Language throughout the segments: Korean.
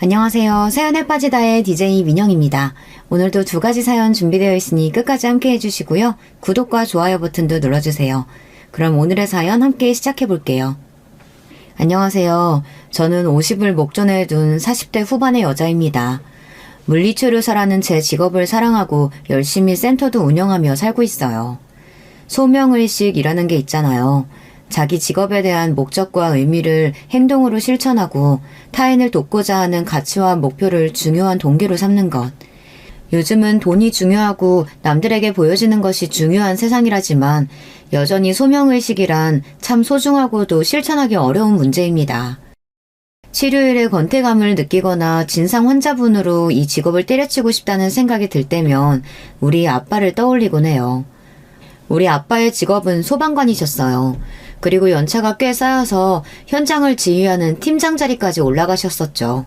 안녕하세요. 사연에 빠지다의 DJ 민영입니다. 오늘도 두 가지 사연 준비되어 있으니 끝까지 함께 해주시고요. 구독과 좋아요 버튼도 눌러주세요. 그럼 오늘의 사연 함께 시작해볼게요. 안녕하세요. 저는 50을 목전에 둔 40대 후반의 여자입니다. 물리치료사라는 제 직업을 사랑하고 열심히 센터도 운영하며 살고 있어요. 소명의식이라는 게 있잖아요. 자기 직업에 대한 목적과 의미를 행동으로 실천하고 타인을 돕고자 하는 가치와 목표를 중요한 동기로 삼는 것. 요즘은 돈이 중요하고 남들에게 보여지는 것이 중요한 세상이라지만 여전히 소명의식이란 참 소중하고도 실천하기 어려운 문제입니다. 치료일에 권태감을 느끼거나 진상 환자분으로 이 직업을 때려치고 싶다는 생각이 들 때면 우리 아빠를 떠올리곤 해요. 우리 아빠의 직업은 소방관이셨어요. 그리고 연차가 꽤 쌓여서 현장을 지휘하는 팀장 자리까지 올라가셨었죠.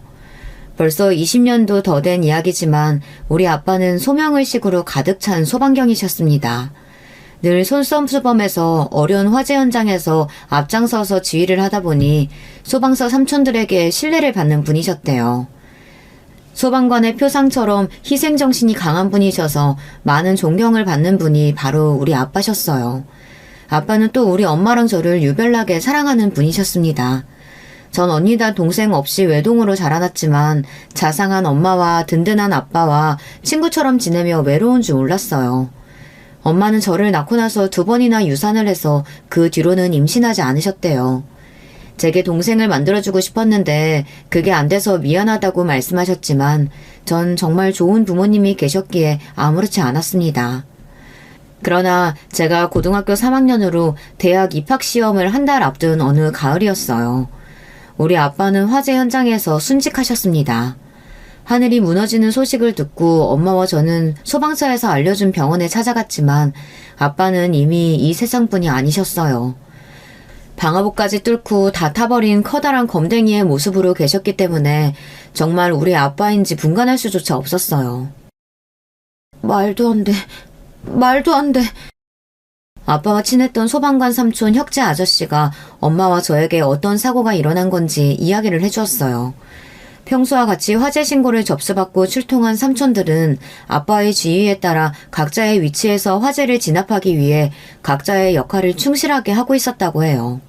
벌써 20년도 더 된 이야기지만 우리 아빠는 소명의식으로 가득 찬 소방경이셨습니다. 늘 솔선수범해서 어려운 화재 현장에서 앞장서서 지휘를 하다 보니 소방서 삼촌들에게 신뢰를 받는 분이셨대요. 소방관의 표상처럼 희생정신이 강한 분이셔서 많은 존경을 받는 분이 바로 우리 아빠셨어요. 아빠는 또 우리 엄마랑 저를 유별나게 사랑하는 분이셨습니다. 전 언니다 동생 없이 외동으로 자라났지만 자상한 엄마와 든든한 아빠와 친구처럼 지내며 외로운 줄 몰랐어요. 엄마는 저를 낳고 나서 2번이나 유산을 해서 그 뒤로는 임신하지 않으셨대요. 제게 동생을 만들어주고 싶었는데 그게 안 돼서 미안하다고 말씀하셨지만 전 정말 좋은 부모님이 계셨기에 아무렇지 않았습니다. 그러나 제가 고등학교 3학년으로 대학 입학시험을 한 달 앞둔 어느 가을이었어요. 우리 아빠는 화재 현장에서 순직하셨습니다. 하늘이 무너지는 소식을 듣고 엄마와 저는 소방서에서 알려준 병원에 찾아갔지만 아빠는 이미 이 세상분이 아니셨어요. 방화복까지 뚫고 다 타버린 커다란 검댕이의 모습으로 계셨기 때문에 정말 우리 아빠인지 분간할 수조차 없었어요. 말도 안 돼. 아빠와 친했던 소방관 삼촌 혁재 아저씨가 엄마와 저에게 어떤 사고가 일어난 건지 이야기를 해주었어요. 평소와 같이 화재 신고를 접수받고 출동한 삼촌들은 아빠의 지휘에 따라 각자의 위치에서 화재를 진압하기 위해 각자의 역할을 충실하게 하고 있었다고 해요.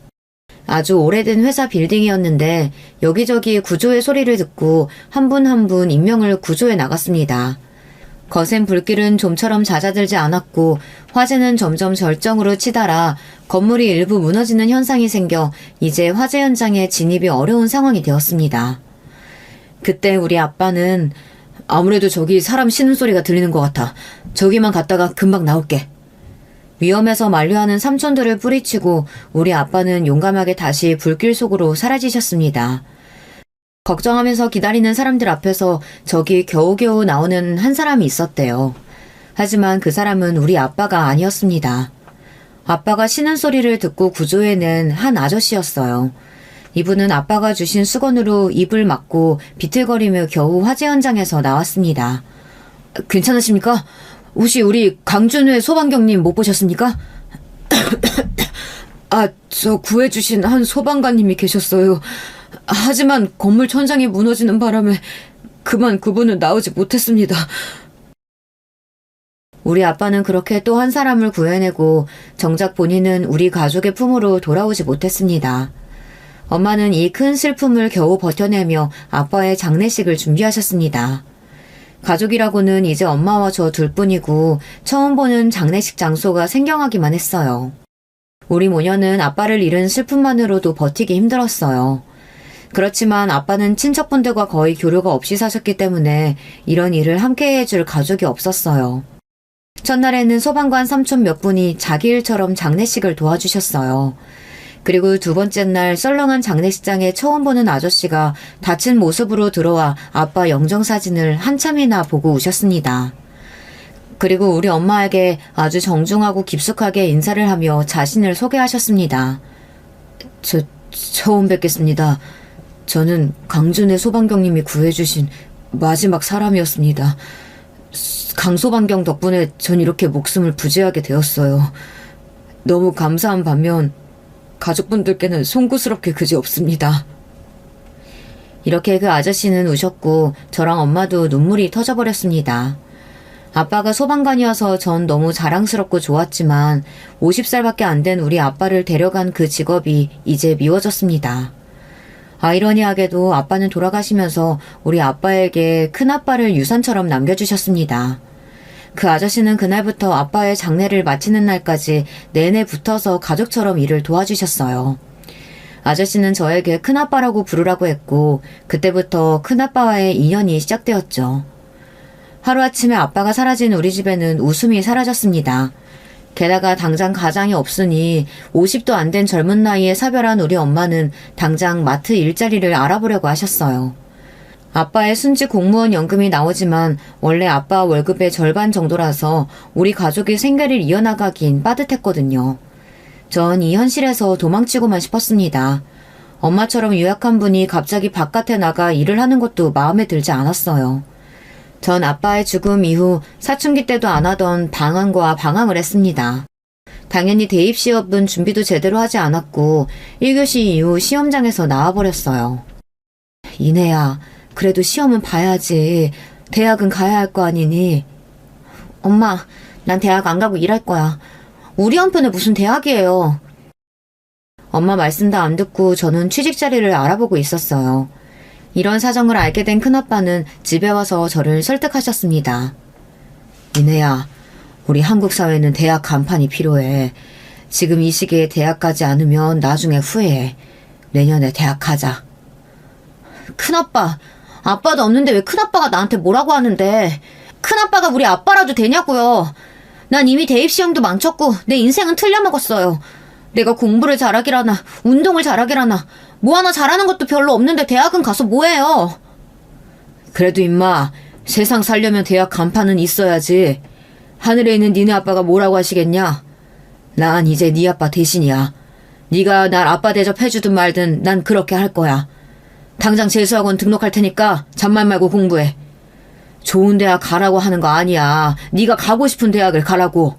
아주 오래된 회사 빌딩이었는데 여기저기 구조의 소리를 듣고 한 분 한 분 인명을 구조해 나갔습니다. 거센 불길은 좀처럼 잦아들지 않았고 화재는 점점 절정으로 치달아 건물이 일부 무너지는 현상이 생겨 이제 화재 현장에 진입이 어려운 상황이 되었습니다. 그때 우리 아빠는 아무래도 저기 사람 쉬는 소리가 들리는 것 같아. 저기만 갔다가 금방 나올게. 위험해서 만류하는 삼촌들을 뿌리치고 우리 아빠는 용감하게 다시 불길 속으로 사라지셨습니다. 걱정하면서 기다리는 사람들 앞에서 저기 겨우겨우 나오는 한 사람이 있었대요. 하지만 그 사람은 우리 아빠가 아니었습니다. 아빠가 쉬는 소리를 듣고 구조해낸 한 아저씨였어요. 이분은 아빠가 주신 수건으로 입을 막고 비틀거리며 겨우 화재 현장에서 나왔습니다. 괜찮으십니까? 혹시 우리 강준회 소방경님 못 보셨습니까? 저 구해주신 한 소방관님이 계셨어요. 하지만 건물 천장이 무너지는 바람에 그만 그분은 나오지 못했습니다. 우리 아빠는 그렇게 또 한 사람을 구해내고 정작 본인은 우리 가족의 품으로 돌아오지 못했습니다. 엄마는 이 큰 슬픔을 겨우 버텨내며 아빠의 장례식을 준비하셨습니다. 가족이라고는 이제 엄마와 저 둘뿐이고 처음 보는 장례식 장소가 생경하기만 했어요. 우리 모녀는 아빠를 잃은 슬픔만으로도 버티기 힘들었어요. 그렇지만 아빠는 친척분들과 거의 교류가 없이 사셨기 때문에 이런 일을 함께 해줄 가족이 없었어요. 첫날에는 소방관 삼촌 몇 분이 자기 일처럼 장례식을 도와주셨어요. 그리고 2번째 날 썰렁한 장례식장에 처음 보는 아저씨가 다친 모습으로 들어와 아빠 영정사진을 한참이나 보고 우셨습니다. 그리고 우리 엄마에게 아주 정중하고 깊숙하게 인사를 하며 자신을 소개하셨습니다. 처음 뵙겠습니다. 저는 강준의 소방경님이 구해주신 마지막 사람이었습니다. 강소방경 덕분에 전 이렇게 목숨을 부지하게 되었어요. 너무 감사한 반면 가족분들께는 송구스럽게 그지없습니다. 이렇게 그 아저씨는 우셨고 저랑 엄마도 눈물이 터져버렸습니다. 아빠가 소방관이어서 전 너무 자랑스럽고 좋았지만 50살밖에 안 된 우리 아빠를 데려간 그 직업이 이제 미워졌습니다. 아이러니하게도 아빠는 돌아가시면서 우리 아빠에게 큰아빠를 유산처럼 남겨주셨습니다. 그 아저씨는 그날부터 아빠의 장례를 마치는 날까지 내내 붙어서 가족처럼 일을 도와주셨어요. 아저씨는 저에게 큰아빠라고 부르라고 했고 그때부터 큰아빠와의 인연이 시작되었죠. 하루아침에 아빠가 사라진 우리 집에는 웃음이 사라졌습니다. 게다가 당장 가장이 없으니 50도 안 된 젊은 나이에 사별한 우리 엄마는 당장 마트 일자리를 알아보려고 하셨어요. 아빠의 순직 공무원 연금이 나오지만 원래 아빠 월급의 절반 정도라서 우리 가족이 생계를 이어나가긴 빠듯했거든요. 전 이 현실에서 도망치고만 싶었습니다. 엄마처럼 유약한 분이 갑자기 바깥에 나가 일을 하는 것도 마음에 들지 않았어요. 전 아빠의 죽음 이후 사춘기 때도 안 하던 방황과 방황을 했습니다. 당연히 대입 시험은 준비도 제대로 하지 않았고 1교시 이후 시험장에서 나와버렸어요. 이내야, 그래도 시험은 봐야지. 대학은 가야 할 거 아니니. 엄마, 난 대학 안 가고 일할 거야. 우리 한편에 무슨 대학이에요. 엄마 말씀도 안 듣고 저는 취직 자리를 알아보고 있었어요. 이런 사정을 알게 된 큰아빠는 집에 와서 저를 설득하셨습니다. 이내야, 우리 한국 사회는 대학 간판이 필요해. 지금 이 시기에 대학 가지 않으면 나중에 후회해. 내년에 대학 가자. 큰아빠, 아빠도 없는데 왜 큰아빠가 나한테 뭐라고 하는데. 큰아빠가 우리 아빠라도 되냐고요. 난 이미 대입시험도 망쳤고 내 인생은 틀려먹었어요. 내가 공부를 잘하기라나 운동을 잘하기라나 뭐 하나 잘하는 것도 별로 없는데 대학은 가서 뭐해요. 그래도 임마, 세상 살려면 대학 간판은 있어야지. 하늘에 있는 니네 아빠가 뭐라고 하시겠냐. 난 이제 네 아빠 대신이야. 네가 날 아빠 대접해주든 말든 난 그렇게 할 거야. 당장 재수학원 등록할 테니까 잔말 말고 공부해. 좋은 대학 가라고 하는 거 아니야. 네가 가고 싶은 대학을 가라고.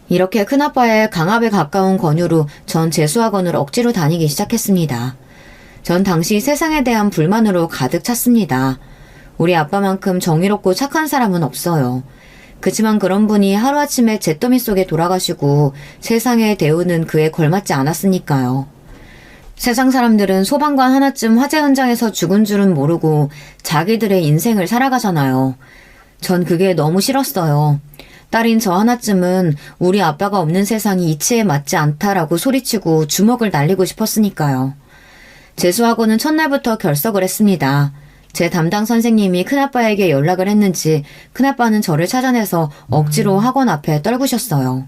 이렇게 큰아빠의 강압에 가까운 권유로 전 재수학원을 억지로 다니기 시작했습니다. 전 당시 세상에 대한 불만으로 가득 찼습니다. 우리 아빠만큼 정의롭고 착한 사람은 없어요. 그치만 그런 분이 하루아침에 잿더미 속에 돌아가시고 세상에 대우는 그에 걸맞지 않았으니까요. 세상 사람들은 소방관 하나쯤 화재 현장에서 죽은 줄은 모르고 자기들의 인생을 살아가잖아요. 전 그게 너무 싫었어요. 딸인 저 하나쯤은 우리 아빠가 없는 세상이 이치에 맞지 않다라고 소리치고 주먹을 날리고 싶었으니까요. 재수학원은 첫날부터 결석을 했습니다. 제 담당 선생님이 큰아빠에게 연락을 했는지 큰아빠는 저를 찾아내서 억지로 학원 앞에 떨구셨어요.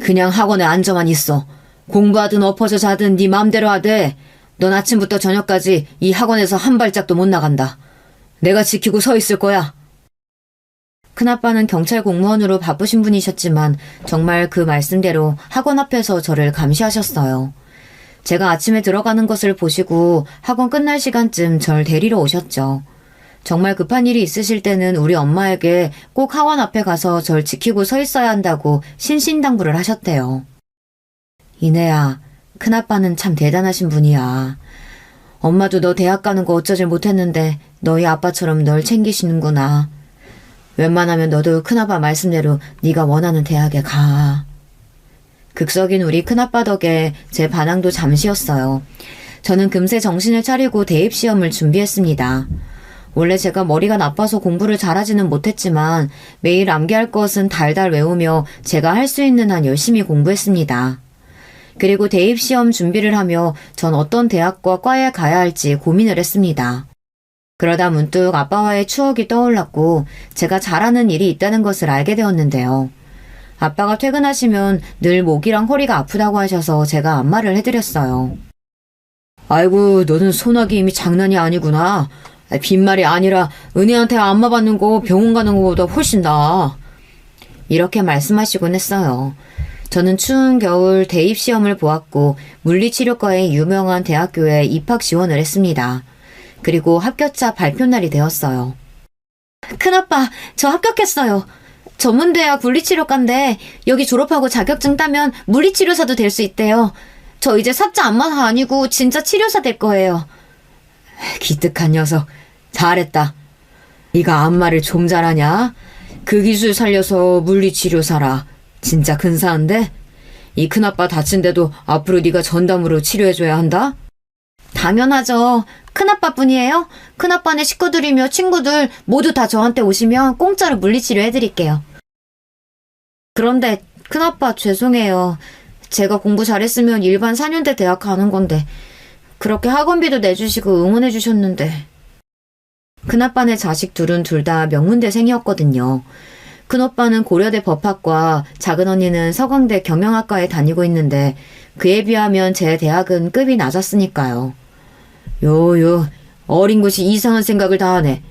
그냥 학원에 앉아만 있어. 공부하든 엎어져 자든 네 맘대로 하되 넌 아침부터 저녁까지 이 학원에서 한 발짝도 못 나간다. 내가 지키고 서 있을 거야. 큰아빠는 경찰 공무원으로 바쁘신 분이셨지만 정말 그 말씀대로 학원 앞에서 저를 감시하셨어요. 제가 아침에 들어가는 것을 보시고 학원 끝날 시간쯤 절 데리러 오셨죠. 정말 급한 일이 있으실 때는 우리 엄마에게 꼭 학원 앞에 가서 절 지키고 서 있어야 한다고 신신당부를 하셨대요. 이내야, 큰아빠는 참 대단하신 분이야. 엄마도 너 대학 가는 거 어쩌질 못했는데 너희 아빠처럼 널 챙기시는구나. 웬만하면 너도 큰아빠 말씀대로 네가 원하는 대학에 가. 극적인 우리 큰아빠 덕에 제 반항도 잠시였어요. 저는 금세 정신을 차리고 대입시험을 준비했습니다. 원래 제가 머리가 나빠서 공부를 잘하지는 못했지만 매일 암기할 것은 달달 외우며 제가 할 수 있는 한 열심히 공부했습니다. 그리고 대입시험 준비를 하며 전 어떤 대학과 과에 가야 할지 고민을 했습니다. 그러다 문득 아빠와의 추억이 떠올랐고 제가 잘하는 일이 있다는 것을 알게 되었는데요. 아빠가 퇴근하시면 늘 목이랑 허리가 아프다고 하셔서 제가 안마를 해드렸어요. 아이고, 너는 소나기 힘이 장난이 아니구나. 빈말이 아니라 은혜한테 안마 받는 거 병원 가는 것보다 훨씬 나아. 이렇게 말씀하시곤 했어요. 저는 추운 겨울 대입시험을 보았고 물리치료과의 유명한 대학교에 입학 지원을 했습니다. 그리고 합격자 발표날이 되었어요. 큰아빠, 저 합격했어요. 전문대학 물리치료과인데 여기 졸업하고 자격증 따면 물리치료사도 될 수 있대요. 저 이제 사자 안마사 아니고 진짜 치료사 될 거예요. 기특한 녀석. 잘했다. 네가 안마를 좀 잘하냐? 그 기술 살려서 물리치료사라. 진짜 근사한데? 이 큰아빠 다친데도 앞으로 네가 전담으로 치료해줘야 한다? 당연하죠. 큰아빠뿐이에요. 큰아빠네 식구들이며 친구들 모두 다 저한테 오시면 공짜로 물리치료 해드릴게요. 그런데 큰아빠 죄송해요. 제가 공부 잘했으면 일반 4년대 대학 가는 건데 그렇게 학원비도 내주시고 응원해주셨는데. 큰아빠네 자식 둘은 둘 다 명문대생이었거든요. 큰오빠는 고려대 법학과, 작은 언니는 서강대 경영학과에 다니고 있는데 그에 비하면 제 대학은 급이 낮았으니까요. 요요, 어린 것이 이상한 생각을 다 하네.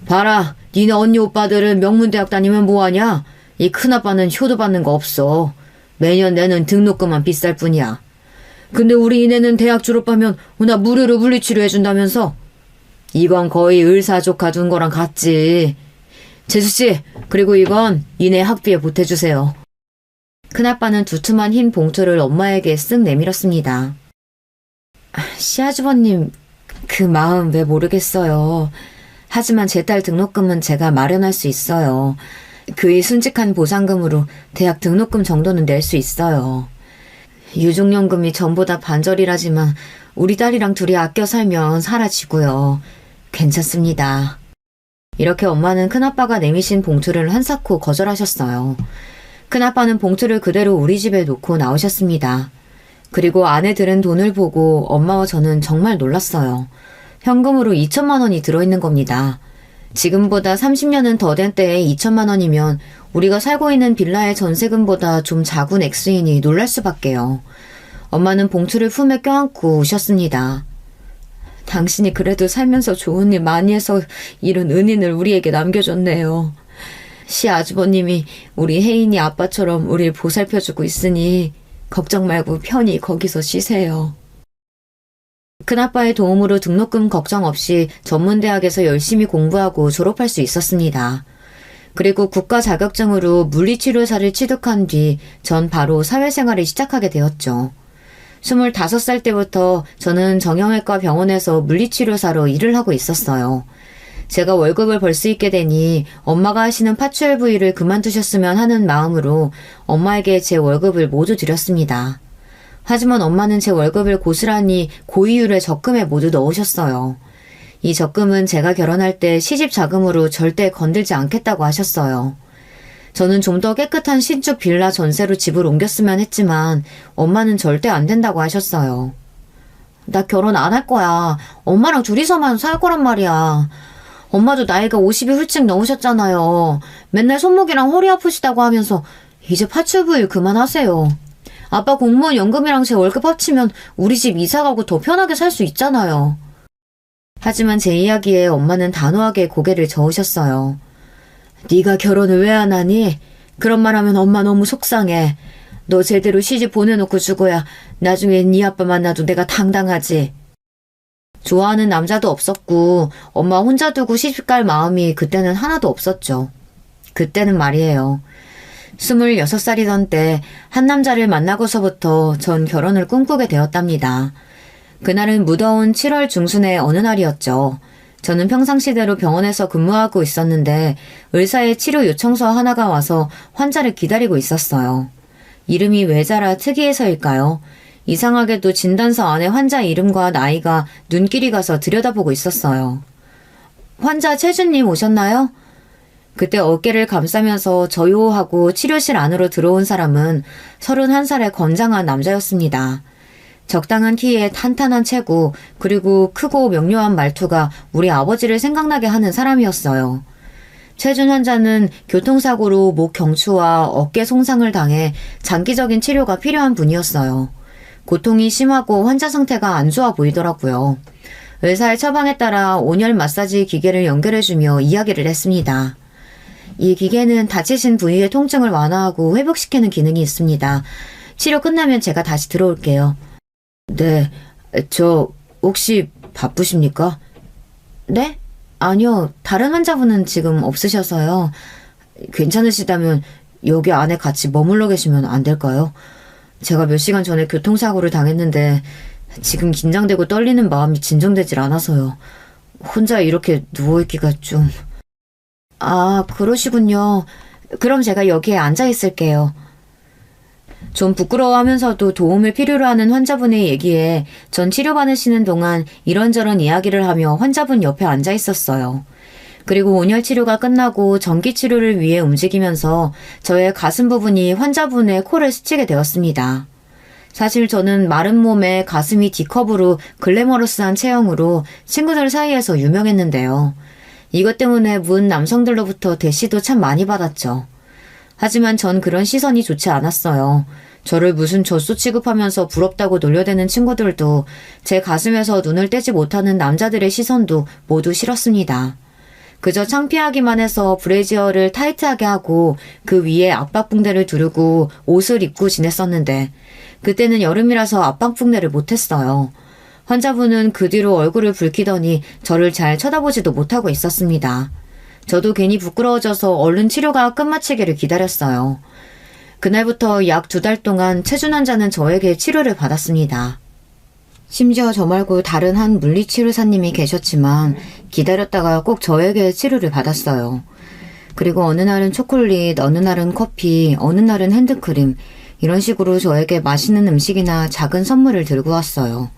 봐라, 니네 언니 오빠들은 명문대학 다니면 뭐하냐? 이 큰아빠는 효도 받는 거 없어. 매년 내는 등록금만 비쌀 뿐이야. 근데 우리 이내는 대학 졸업하면 나 무료로 물리치료 해준다면서? 이건 거의 을사조카 준 거랑 같지. 재수씨, 그리고 이건 이내 학비에 보태주세요. 큰아빠는 두툼한 흰 봉투를 엄마에게 쓱 내밀었습니다. 시아주버님, 그 마음 왜 모르겠어요. 하지만 제 딸 등록금은 제가 마련할 수 있어요. 그의 순직한 보상금으로 대학 등록금 정도는 낼 수 있어요. 유족연금이 전보다 반절이라지만 우리 딸이랑 둘이 아껴 살면 사라지고요. 괜찮습니다. 이렇게 엄마는 큰아빠가 내미신 봉투를 한사코 거절하셨어요. 큰아빠는 봉투를 그대로 우리 집에 놓고 나오셨습니다. 그리고 안에 들은 돈을 보고 엄마와 저는 정말 놀랐어요. 현금으로 2천만 원이 들어있는 겁니다. 지금보다 30년은 더 된 때에 2천만 원이면 우리가 살고 있는 빌라의 전세금보다 좀 작은 액수이니 놀랄 수밖에요. 엄마는 봉투를 품에 껴안고 우셨습니다. 당신이 그래도 살면서 좋은 일 많이 해서 이런 은인을 우리에게 남겨줬네요. 시아주버님이 우리 혜인이 아빠처럼 우릴 보살펴주고 있으니 걱정 말고 편히 거기서 쉬세요. 큰아빠의 도움으로 등록금 걱정 없이 전문대학에서 열심히 공부하고 졸업할 수 있었습니다. 그리고 국가 자격증으로 물리치료사를 취득한 뒤 전 바로 사회생활을 시작하게 되었죠. 25살 때부터 저는 정형외과 병원에서 물리치료사로 일을 하고 있었어요. 제가 월급을 벌 수 있게 되니 엄마가 하시는 파추얼 부위를 그만두셨으면 하는 마음으로 엄마에게 제 월급을 모두 드렸습니다. 하지만 엄마는 제 월급을 고스란히 고이율의 적금에 모두 넣으셨어요. 이 적금은 제가 결혼할 때 시집 자금으로 절대 건들지 않겠다고 하셨어요. 저는 좀 더 깨끗한 신축 빌라 전세로 집을 옮겼으면 했지만 엄마는 절대 안 된다고 하셨어요. 나 결혼 안 할 거야. 엄마랑 둘이서만 살 거란 말이야. 엄마도 나이가 50이 훌쩍 넘으셨잖아요. 맨날 손목이랑 허리 아프시다고 하면서 이제 파출부일 그만하세요. 아빠 공무원 연금이랑 제 월급 합치면 우리 집 이사가고 더 편하게 살 수 있잖아요. 하지만 제 이야기에 엄마는 단호하게 고개를 저으셨어요. 네가 결혼을 왜 안 하니? 그런 말 하면 엄마 너무 속상해. 너 제대로 시집 보내놓고 죽어야 나중에 네 아빠 만나도 내가 당당하지. 좋아하는 남자도 없었고 엄마 혼자 두고 시집갈 마음이 그때는 하나도 없었죠. 그때는 말이에요. 26살이던 때 한 남자를 만나고서부터 전 결혼을 꿈꾸게 되었답니다. 그날은 무더운 7월 중순의 어느 날이었죠. 저는 평상시대로 병원에서 근무하고 있었는데 의사의 치료 요청서 하나가 와서 환자를 기다리고 있었어요. 이름이 외자라 특이해서일까요? 이상하게도 진단서 안에 환자 이름과 나이가 눈길이 가서 들여다보고 있었어요. 환자 최준님 오셨나요? 그때 어깨를 감싸면서 저요하고 치료실 안으로 들어온 사람은 31살의 건장한 남자였습니다. 적당한 키에 탄탄한 체구, 그리고 크고 명료한 말투가 우리 아버지를 생각나게 하는 사람이었어요. 최준 환자는 교통사고로 목 경추와 어깨 손상을 당해 장기적인 치료가 필요한 분이었어요. 고통이 심하고 환자 상태가 안 좋아 보이더라고요. 의사의 처방에 따라 온열 마사지 기계를 연결해주며 이야기를 했습니다. 이 기계는 다치신 부위의 통증을 완화하고 회복시키는 기능이 있습니다. 치료 끝나면 제가 다시 들어올게요. 네, 저 혹시 바쁘십니까? 네? 아니요, 다른 환자분은 지금 없으셔서요. 괜찮으시다면 여기 안에 같이 머물러 계시면 안 될까요? 제가 몇 시간 전에 교통사고를 당했는데 지금 긴장되고 떨리는 마음이 진정되질 않아서요. 혼자 이렇게 누워있기가 좀... 아, 그러시군요. 그럼 제가 여기에 앉아 있을게요. 좀 부끄러워하면서도 도움을 필요로 하는 환자분의 얘기에 전 치료받으시는 동안 이런저런 이야기를 하며 환자분 옆에 앉아 있었어요. 그리고 온열 치료가 끝나고 전기 치료를 위해 움직이면서 저의 가슴 부분이 환자분의 코를 스치게 되었습니다. 사실 저는 마른 몸에 가슴이 D컵으로 글래머러스한 체형으로 친구들 사이에서 유명했는데요. 이것 때문에 문 남성들로부터 대시도 참 많이 받았죠. 하지만 전 그런 시선이 좋지 않았어요. 저를 무슨 젖소 취급하면서 부럽다고 놀려대는 친구들도 제 가슴에서 눈을 떼지 못하는 남자들의 시선도 모두 싫었습니다. 그저 창피하기만 해서 브래지어를 타이트하게 하고 그 위에 압박붕대를 두르고 옷을 입고 지냈었는데 그때는 여름이라서 압박붕대를 못했어요. 환자분은 그 뒤로 얼굴을 붉히더니 저를 잘 쳐다보지도 못하고 있었습니다. 저도 괜히 부끄러워져서 얼른 치료가 끝마치기를 기다렸어요. 그날부터 약 2달 동안 체중 환자는 저에게 치료를 받았습니다. 심지어 저 말고 다른 한 물리치료사님이 계셨지만 기다렸다가 꼭 저에게 치료를 받았어요. 그리고 어느 날은 초콜릿, 어느 날은 커피, 어느 날은 핸드크림 이런 식으로 저에게 맛있는 음식이나 작은 선물을 들고 왔어요.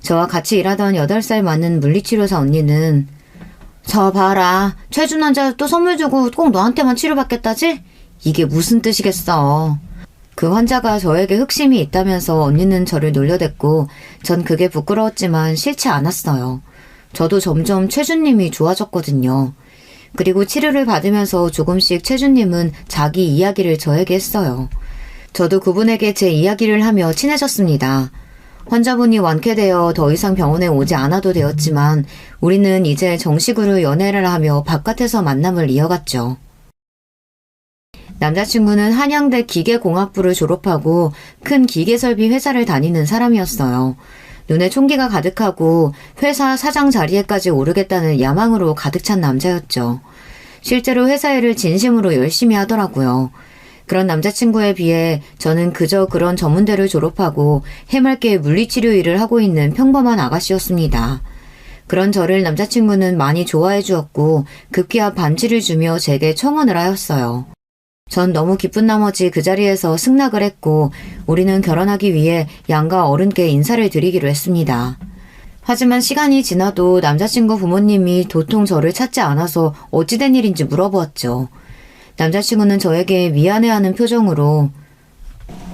저와 같이 일하던 8살 많은 물리치료사 언니는 저 봐라. 최준 환자 또 선물 주고 꼭 너한테만 치료받겠다지? 이게 무슨 뜻이겠어. 그 환자가 저에게 흑심이 있다면서 언니는 저를 놀려댔고 전 그게 부끄러웠지만 싫지 않았어요. 저도 점점 최준님이 좋아졌거든요. 그리고 치료를 받으면서 조금씩 최준님은 자기 이야기를 저에게 했어요. 저도 그분에게 제 이야기를 하며 친해졌습니다. 환자분이 완쾌되어 더 이상 병원에 오지 않아도 되었지만 우리는 이제 정식으로 연애를 하며 바깥에서 만남을 이어갔죠. 남자친구는 한양대 기계공학부를 졸업하고 큰 기계설비 회사를 다니는 사람이었어요. 눈에 총기가 가득하고 회사 사장 자리에까지 오르겠다는 야망으로 가득 찬 남자였죠. 실제로 회사 일을 진심으로 열심히 하더라고요. 그런 남자친구에 비해 저는 그저 그런 전문대를 졸업하고 해맑게 물리치료 일을 하고 있는 평범한 아가씨였습니다. 그런 저를 남자친구는 많이 좋아해 주었고 급기야 반지를 주며 제게 청혼을 하였어요. 전 너무 기쁜 나머지 그 자리에서 승낙을 했고 우리는 결혼하기 위해 양가 어른께 인사를 드리기로 했습니다. 하지만 시간이 지나도 남자친구 부모님이 도통 저를 찾지 않아서 어찌된 일인지 물어보았죠. 남자친구는 저에게 미안해하는 표정으로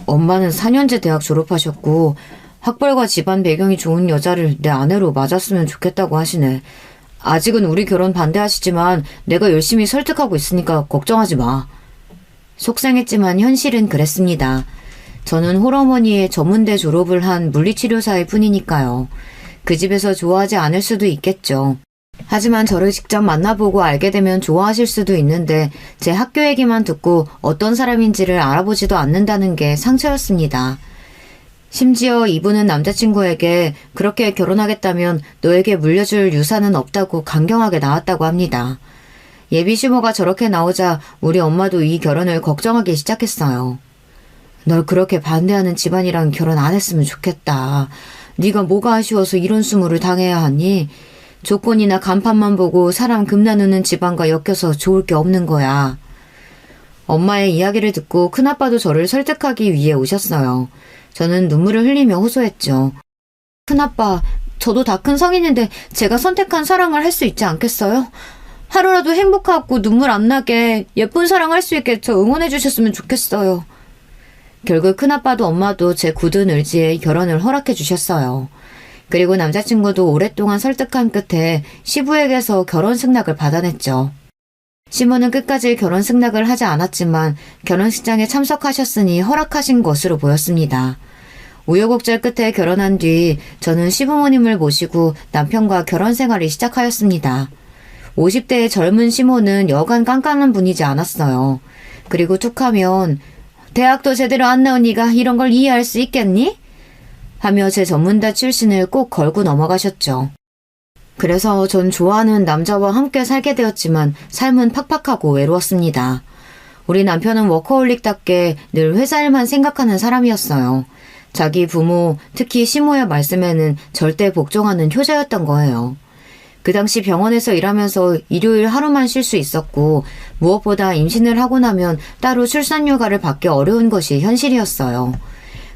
엄마는 4년제 대학 졸업하셨고 학벌과 집안 배경이 좋은 여자를 내 아내로 맞았으면 좋겠다고 하시네. 아직은 우리 결혼 반대하시지만 내가 열심히 설득하고 있으니까 걱정하지 마. 속상했지만 현실은 그랬습니다. 저는 홀어머니의 전문대 졸업을 한 물리치료사일 뿐이니까요. 그 집에서 좋아하지 않을 수도 있겠죠. 하지만 저를 직접 만나보고 알게 되면 좋아하실 수도 있는데 제 학교 얘기만 듣고 어떤 사람인지를 알아보지도 않는다는 게 상처였습니다. 심지어 이분은 남자친구에게 그렇게 결혼하겠다면 너에게 물려줄 유산은 없다고 강경하게 나왔다고 합니다. 예비 시모가 저렇게 나오자 우리 엄마도 이 결혼을 걱정하기 시작했어요. 널 그렇게 반대하는 집안이랑 결혼 안 했으면 좋겠다. 네가 뭐가 아쉬워서 이런 수모를 당해야 하니? 조건이나 간판만 보고 사람 금 나누는 집안과 엮여서 좋을 게 없는 거야. 엄마의 이야기를 듣고 큰아빠도 저를 설득하기 위해 오셨어요. 저는 눈물을 흘리며 호소했죠. 큰아빠, 저도 다 큰 성인인데 제가 선택한 사랑을 할 수 있지 않겠어요? 하루라도 행복하고 눈물 안 나게 예쁜 사랑할 수 있게 저 응원해 주셨으면 좋겠어요. 결국 큰아빠도 엄마도 제 굳은 의지에 결혼을 허락해 주셨어요. 그리고 남자친구도 오랫동안 설득한 끝에 시부에게서 결혼 승낙을 받아냈죠. 시모는 끝까지 결혼 승낙을 하지 않았지만 결혼식장에 참석하셨으니 허락하신 것으로 보였습니다. 우여곡절 끝에 결혼한 뒤 저는 시부모님을 모시고 남편과 결혼 생활을 시작하였습니다. 50대의 젊은 시모는 여간 깐깐한 분이지 않았어요. 그리고 툭하면 대학도 제대로 안 나온 네가 이런 걸 이해할 수 있겠니? 하며 제 전문대 출신을 꼭 걸고 넘어가셨죠. 그래서 전 좋아하는 남자와 함께 살게 되었지만 삶은 팍팍하고 외로웠습니다. 우리 남편은 워커홀릭답게 늘 회사 일만 생각하는 사람이었어요. 자기 부모, 특히 시모의 말씀에는 절대 복종하는 효자였던 거예요. 그 당시 병원에서 일하면서 일요일 하루만 쉴 수 있었고 무엇보다 임신을 하고 나면 따로 출산휴가를 받기 어려운 것이 현실이었어요.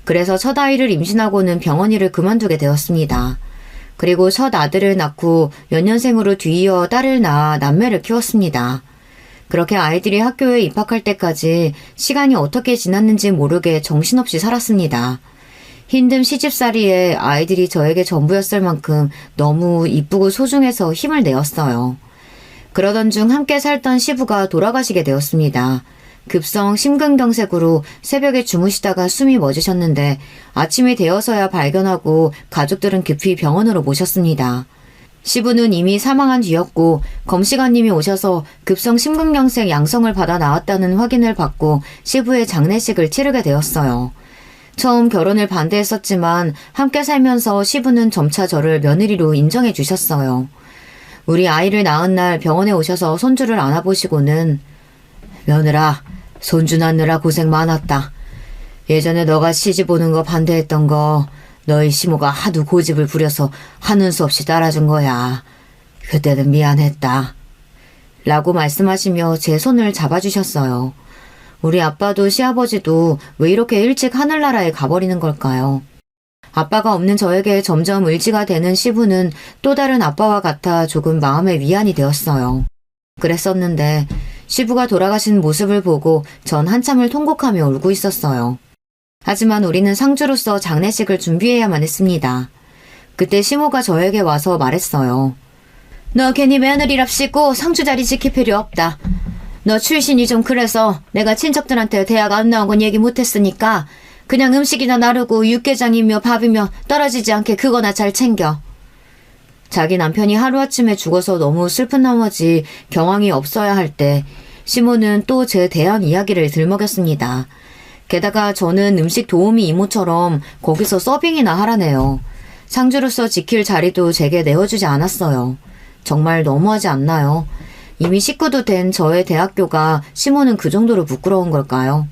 그래서 첫 아이를 임신하고는 병원 일을 그만두게 되었습니다. 그리고 첫 아들을 낳고 연년생으로 뒤이어 딸을 낳아 남매를 키웠습니다. 그렇게 아이들이 학교에 입학할 때까지 시간이 어떻게 지났는지 모르게 정신없이 살았습니다. 힘든 시집살이에 아이들이 저에게 전부였을 만큼 너무 이쁘고 소중해서 힘을 내었어요. 그러던 중 함께 살던 시부가 돌아가시게 되었습니다. 급성 심근경색으로 새벽에 주무시다가 숨이 멎으셨는데 아침이 되어서야 발견하고 가족들은 급히 병원으로 모셨습니다. 시부는 이미 사망한 뒤였고 검시관님이 오셔서 급성 심근경색 양성을 받아 나왔다는 확인을 받고 시부의 장례식을 치르게 되었어요. 처음 결혼을 반대했었지만 함께 살면서 시부는 점차 저를 며느리로 인정해 주셨어요. 우리 아이를 낳은 날 병원에 오셔서 손주를 안아보시고는 며느라, 손주 낳느라 고생 많았다. 예전에 너가 시집 오는 거 반대했던 거 너희 시모가 하도 고집을 부려서 하는 수 없이 따라준 거야. 그때는 미안했다. 라고 말씀하시며 제 손을 잡아주셨어요. 우리 아빠도 시아버지도 왜 이렇게 일찍 하늘나라에 가버리는 걸까요? 아빠가 없는 저에게 점점 의지가 되는 시부는 또 다른 아빠와 같아 조금 마음의 위안이 되었어요. 그랬었는데 시부가 돌아가신 모습을 보고 전 한참을 통곡하며 울고 있었어요. 하지만 우리는 상주로서 장례식을 준비해야만 했습니다. 그때 시모가 저에게 와서 말했어요. 너 괜히 며느리랍시고 상주 자리 지킬 필요 없다. 너 출신이 좀 그래서 내가 친척들한테 대학 안 나온 건 얘기 못했으니까 그냥 음식이나 나르고 육개장이며 밥이며 떨어지지 않게 그거나 잘 챙겨. 자기 남편이 하루아침에 죽어서 너무 슬픈 나머지 경황이 없어야 할 때 시모는 또 제 대학 이야기를 들먹였습니다. 게다가 저는 음식 도우미 이모처럼 거기서 서빙이나 하라네요. 상주로서 지킬 자리도 제게 내어주지 않았어요. 정말 너무하지 않나요? 이미 식구도 된 저의 대학교가 시모는 그 정도로 부끄러운 걸까요?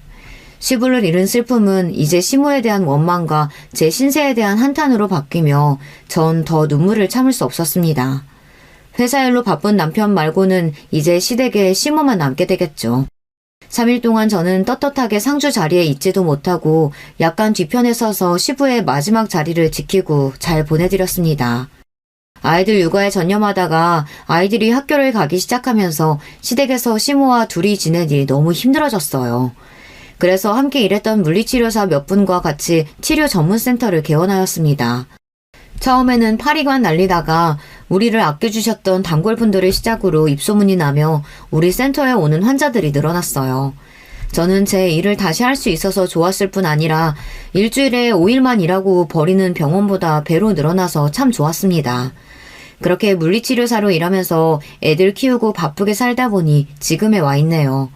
시부를 잃은 슬픔은 이제 시모에 대한 원망과 제 신세에 대한 한탄으로 바뀌며 전 더 눈물을 참을 수 없었습니다. 회사 일로 바쁜 남편 말고는 이제 시댁에 시모만 남게 되겠죠. 3일 동안 저는 떳떳하게 상주 자리에 있지도 못하고 약간 뒤편에 서서 시부의 마지막 자리를 지키고 잘 보내드렸습니다. 아이들 육아에 전념하다가 아이들이 학교를 가기 시작하면서 시댁에서 시모와 둘이 지내니 너무 힘들어졌어요. 그래서 함께 일했던 물리치료사 몇 분과 같이 치료 전문센터를 개원하였습니다. 처음에는 파리관 날리다가 우리를 아껴주셨던 단골분들을 시작으로 입소문이 나며 우리 센터에 오는 환자들이 늘어났어요. 저는 제 일을 다시 할 수 있어서 좋았을 뿐 아니라 일주일에 5일만 일하고 버리는 병원보다 배로 늘어나서 참 좋았습니다. 그렇게 물리치료사로 일하면서 애들 키우고 바쁘게 살다 보니 지금에 와 있네요.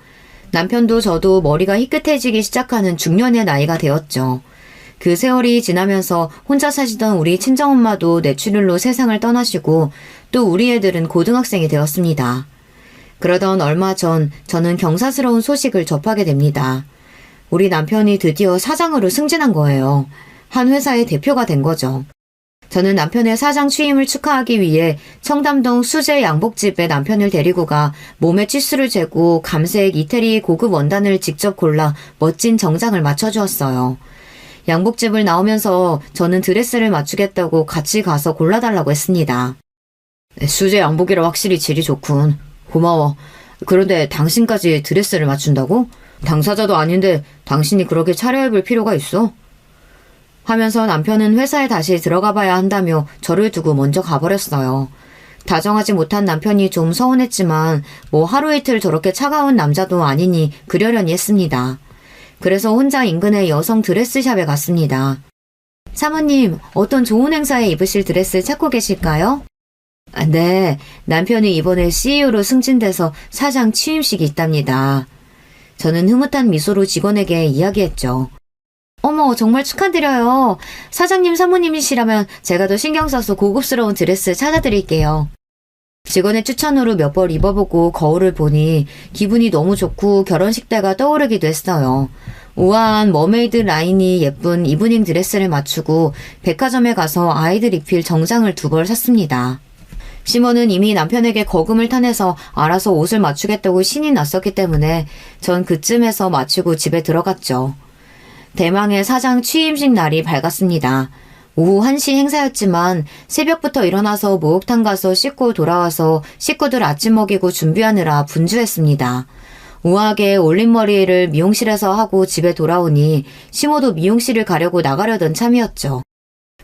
남편도 저도 머리가 희끗해지기 시작하는 중년의 나이가 되었죠. 그 세월이 지나면서 혼자 사시던 우리 친정엄마도 뇌출혈로 세상을 떠나시고 또 우리 애들은 고등학생이 되었습니다. 그러던 얼마 전 저는 경사스러운 소식을 접하게 됩니다. 우리 남편이 드디어 사장으로 승진한 거예요. 한 회사의 대표가 된 거죠. 저는 남편의 사장 취임을 축하하기 위해 청담동 수제 양복집에 남편을 데리고 가 몸에 치수를 재고 감색 이태리 고급 원단을 직접 골라 멋진 정장을 맞춰주었어요. 양복집을 나오면서 저는 드레스를 맞추겠다고 같이 가서 골라달라고 했습니다. 수제 양복이라 확실히 질이 좋군. 고마워. 그런데 당신까지 드레스를 맞춘다고? 당사자도 아닌데 당신이 그렇게 차려입을 필요가 있어? 하면서 남편은 회사에 다시 들어가 봐야 한다며 저를 두고 먼저 가버렸어요. 다정하지 못한 남편이 좀 서운했지만 뭐 하루 이틀 저렇게 차가운 남자도 아니니 그러려니 했습니다. 그래서 혼자 인근의 여성 드레스샵에 갔습니다. 사모님, 어떤 좋은 행사에 입으실 드레스 찾고 계실까요? 네, 남편이 이번에 CEO로 승진돼서 사장 취임식이 있답니다. 저는 흐뭇한 미소로 직원에게 이야기했죠. 어머, 정말 축하드려요. 사장님 사모님이시라면 제가 더 신경 써서 고급스러운 드레스 찾아드릴게요. 직원의 추천으로 몇 벌 입어보고 거울을 보니 기분이 너무 좋고 결혼식 때가 떠오르기도 했어요. 우아한 머메이드 라인이 예쁜 이브닝 드레스를 맞추고 백화점에 가서 아이들 입힐 정장을 2벌 샀습니다. 시몬은 이미 남편에게 거금을 타내서 알아서 옷을 맞추겠다고 신이 났었기 때문에 전 그쯤에서 마치고 집에 들어갔죠. 대망의 사장 취임식 날이 밝았습니다. 오후 1시 행사였지만 새벽부터 일어나서 목욕탕 가서 씻고 돌아와서 식구들 아침 먹이고 준비하느라 분주했습니다. 우아하게 올림머리를 미용실에서 하고 집에 돌아오니 시모도 미용실을 가려고 나가려던 참이었죠.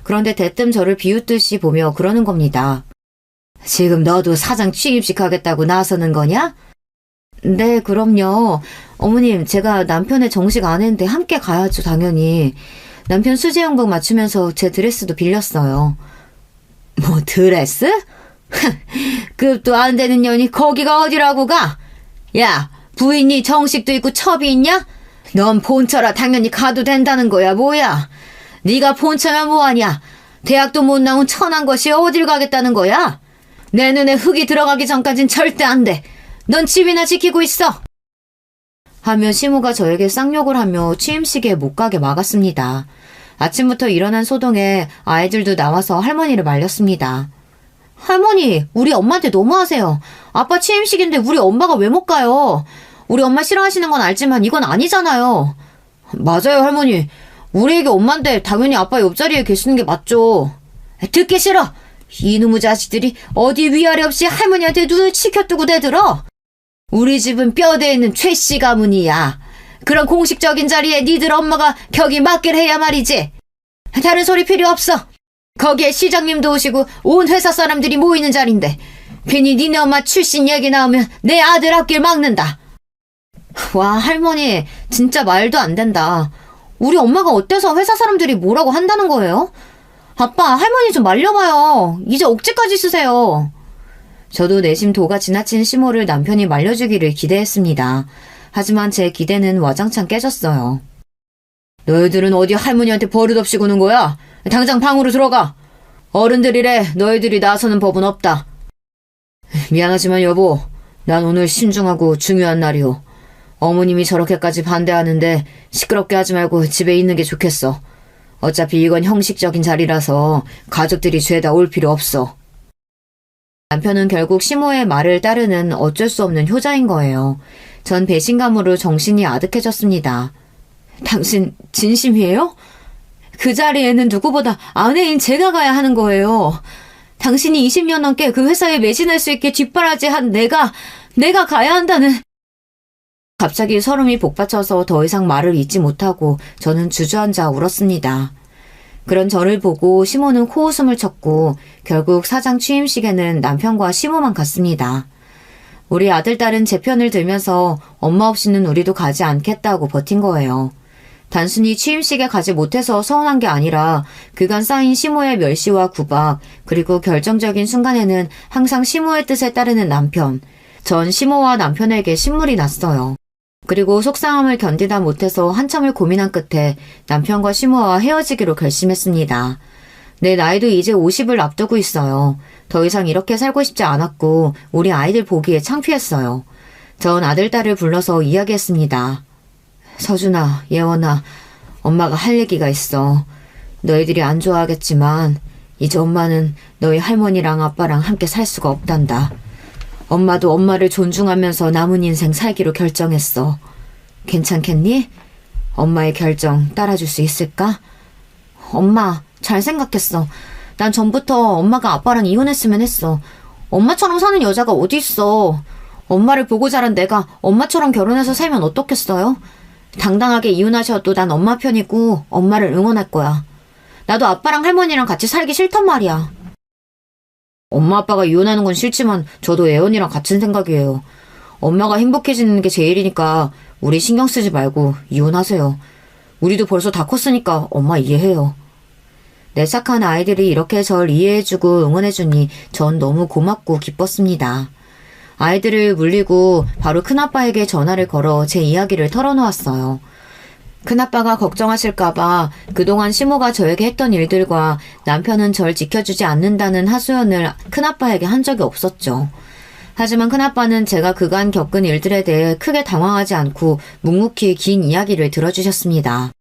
그런데 대뜸 저를 비웃듯이 보며 그러는 겁니다. 지금 너도 사장 취임식 하겠다고 나서는 거냐? 네, 그럼요. 어머님, 제가 남편의 정식 안 했는데 함께 가야죠, 당연히. 남편 수제형복 맞추면서 제 드레스도 빌렸어요. 뭐 드레스? 급도 안 되는 년이 거기가 어디라고 가? 야, 부인이 정식도 있고 첩이 있냐? 넌 본처라 당연히 가도 된다는 거야, 뭐야? 네가 본처면 뭐하냐? 대학도 못 나온 천한 것이 어딜 가겠다는 거야? 내 눈에 흙이 들어가기 전까진 절대 안 돼. 넌 집이나 지키고 있어. 하며 시모가 저에게 쌍욕을 하며 취임식에 못 가게 막았습니다. 아침부터 일어난 소동에 아이들도 나와서 할머니를 말렸습니다. 할머니, 우리 엄마한테 너무하세요. 아빠 취임식인데 우리 엄마가 왜 못 가요? 우리 엄마 싫어하시는 건 알지만 이건 아니잖아요. 맞아요, 할머니. 우리 애기 엄마인데 당연히 아빠 옆자리에 계시는 게 맞죠. 듣기 싫어. 이놈의 자식들이 어디 위아래 없이 할머니한테 눈을 치켜뜨고 대들어. 우리 집은 뼈대에 있는 최씨 가문이야. 그런 공식적인 자리에 니들 엄마가 격이 맞길 해야 말이지. 다른 소리 필요 없어. 거기에 시장님도 오시고 온 회사 사람들이 모이는 자리인데 괜히 니네 엄마 출신 얘기 나오면 내 아들 앞길 막는다. 와, 할머니 진짜 말도 안 된다. 우리 엄마가 어때서 회사 사람들이 뭐라고 한다는 거예요? 아빠, 할머니 좀 말려봐요. 이제 억지까지 쓰세요. 저도 내심 도가 지나친 시모를 남편이 말려주기를 기대했습니다. 하지만 제 기대는 와장창 깨졌어요. 너희들은 어디 할머니한테 버릇없이 구는 거야? 당장 방으로 들어가. 어른들이래 너희들이 나서는 법은 없다. 미안하지만 여보, 난 오늘 신중하고 중요한 날이오. 어머님이 저렇게까지 반대하는데 시끄럽게 하지 말고 집에 있는 게 좋겠어. 어차피 이건 형식적인 자리라서 가족들이 죄다 올 필요 없어. 남편은 결국 시모의 말을 따르는 어쩔 수 없는 효자인 거예요. 전 배신감으로 정신이 아득해졌습니다. 당신 진심이에요? 그 자리에는 누구보다 아내인 제가 가야 하는 거예요. 당신이 20년 넘게 그 회사에 매진할 수 있게 뒷바라지한 내가 가야 한다는... 갑자기 설움이 복받쳐서 더 이상 말을 잇지 못하고 저는 주저앉아 울었습니다. 그런 저를 보고 시모는 코웃음을 쳤고 결국 사장 취임식에는 남편과 시모만 갔습니다. 우리 아들, 딸은 제 편을 들면서 엄마 없이는 우리도 가지 않겠다고 버틴 거예요. 단순히 취임식에 가지 못해서 서운한 게 아니라 그간 쌓인 시모의 멸시와 구박, 그리고 결정적인 순간에는 항상 시모의 뜻에 따르는 남편. 전 시모와 남편에게 신물이 났어요. 그리고 속상함을 견디다 못해서 한참을 고민한 끝에 남편과 시모와 헤어지기로 결심했습니다. 내 나이도 이제 50을 앞두고 있어요. 더 이상 이렇게 살고 싶지 않았고 우리 아이들 보기에 창피했어요. 전 아들, 딸을 불러서 이야기했습니다. 서준아, 예원아, 엄마가 할 얘기가 있어. 너희들이 안 좋아하겠지만 이제 엄마는 너희 할머니랑 아빠랑 함께 살 수가 없단다. 엄마도 엄마를 존중하면서 남은 인생 살기로 결정했어. 괜찮겠니? 엄마의 결정 따라줄 수 있을까? 엄마, 잘 생각했어. 난 전부터 엄마가 아빠랑 이혼했으면 했어. 엄마처럼 사는 여자가 어디 있어. 엄마를 보고 자란 내가 엄마처럼 결혼해서 살면 어떻겠어요? 당당하게 이혼하셔도 난 엄마 편이고 엄마를 응원할 거야. 나도 아빠랑 할머니랑 같이 살기 싫단 말이야. 엄마 아빠가 이혼하는 건 싫지만 저도 애언이랑 같은 생각이에요. 엄마가 행복해지는 게 제일이니까 우리 신경 쓰지 말고 이혼하세요. 우리도 벌써 다 컸으니까 엄마 이해해요. 내 착한 아이들이 이렇게 절 이해해주고 응원해주니 전 너무 고맙고 기뻤습니다. 아이들을 물리고 바로 큰아빠에게 전화를 걸어 제 이야기를 털어놓았어요. 큰아빠가 걱정하실까봐 그동안 시모가 저에게 했던 일들과 남편은 절 지켜주지 않는다는 하소연을 큰아빠에게 한 적이 없었죠. 하지만 큰아빠는 제가 그간 겪은 일들에 대해 크게 당황하지 않고 묵묵히 긴 이야기를 들어주셨습니다.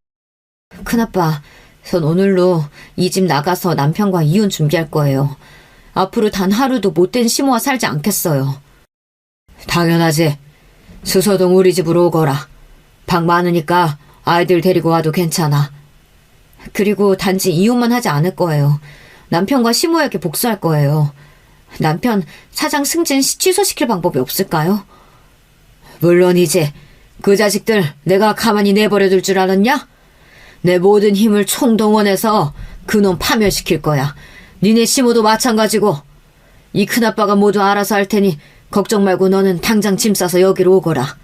큰아빠, 전 오늘로 이 집 나가서 남편과 이혼 준비할 거예요. 앞으로 단 하루도 못된 시모와 살지 않겠어요. 당연하지. 수서동 우리 집으로 오거라. 방 많으니까 아이들 데리고 와도 괜찮아. 그리고 단지 이혼만 하지 않을 거예요. 남편과 시모에게 복수할 거예요. 남편 사장 승진 취소시킬 방법이 없을까요? 물론이지. 그 자식들 내가 가만히 내버려둘 줄 알았냐? 내 모든 힘을 총동원해서 그놈 파멸시킬 거야. 니네 시모도 마찬가지고. 이 큰아빠가 모두 알아서 할 테니 걱정 말고 너는 당장 짐 싸서 여기로 오거라.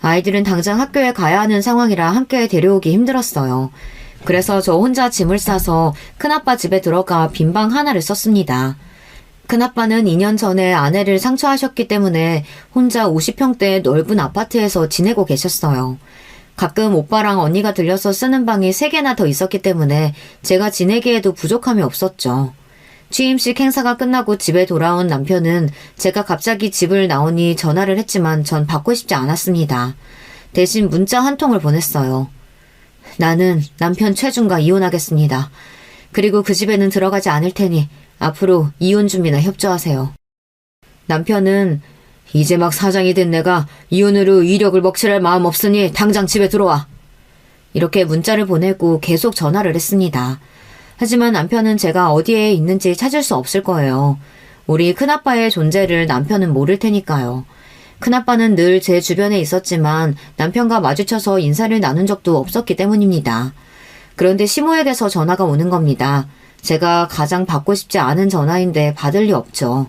아이들은 당장 학교에 가야 하는 상황이라 함께 데려오기 힘들었어요. 그래서 저 혼자 짐을 싸서 큰아빠 집에 들어가 빈방 하나를 썼습니다. 큰아빠는 2년 전에 아내를 상처하셨기 때문에 혼자 50평대의 넓은 아파트에서 지내고 계셨어요. 가끔 오빠랑 언니가 들려서 쓰는 방이 3개나 더 있었기 때문에 제가 지내기에도 부족함이 없었죠. 취임식 행사가 끝나고 집에 돌아온 남편은 제가 갑자기 집을 나오니 전화를 했지만 전 받고 싶지 않았습니다. 대신 문자 한 통을 보냈어요. 나는 남편 최준과 이혼하겠습니다. 그리고 그 집에는 들어가지 않을 테니 앞으로 이혼 준비나 협조하세요. 남편은 이제 막 사장이 된 내가 이혼으로 이력을 먹칠할 마음 없으니 당장 집에 들어와. 이렇게 문자를 보내고 계속 전화를 했습니다. 하지만 남편은 제가 어디에 있는지 찾을 수 없을 거예요. 우리 큰아빠의 존재를 남편은 모를 테니까요. 큰아빠는 늘 제 주변에 있었지만 남편과 마주쳐서 인사를 나눈 적도 없었기 때문입니다. 그런데 시모에게서 전화가 오는 겁니다. 제가 가장 받고 싶지 않은 전화인데 받을 리 없죠.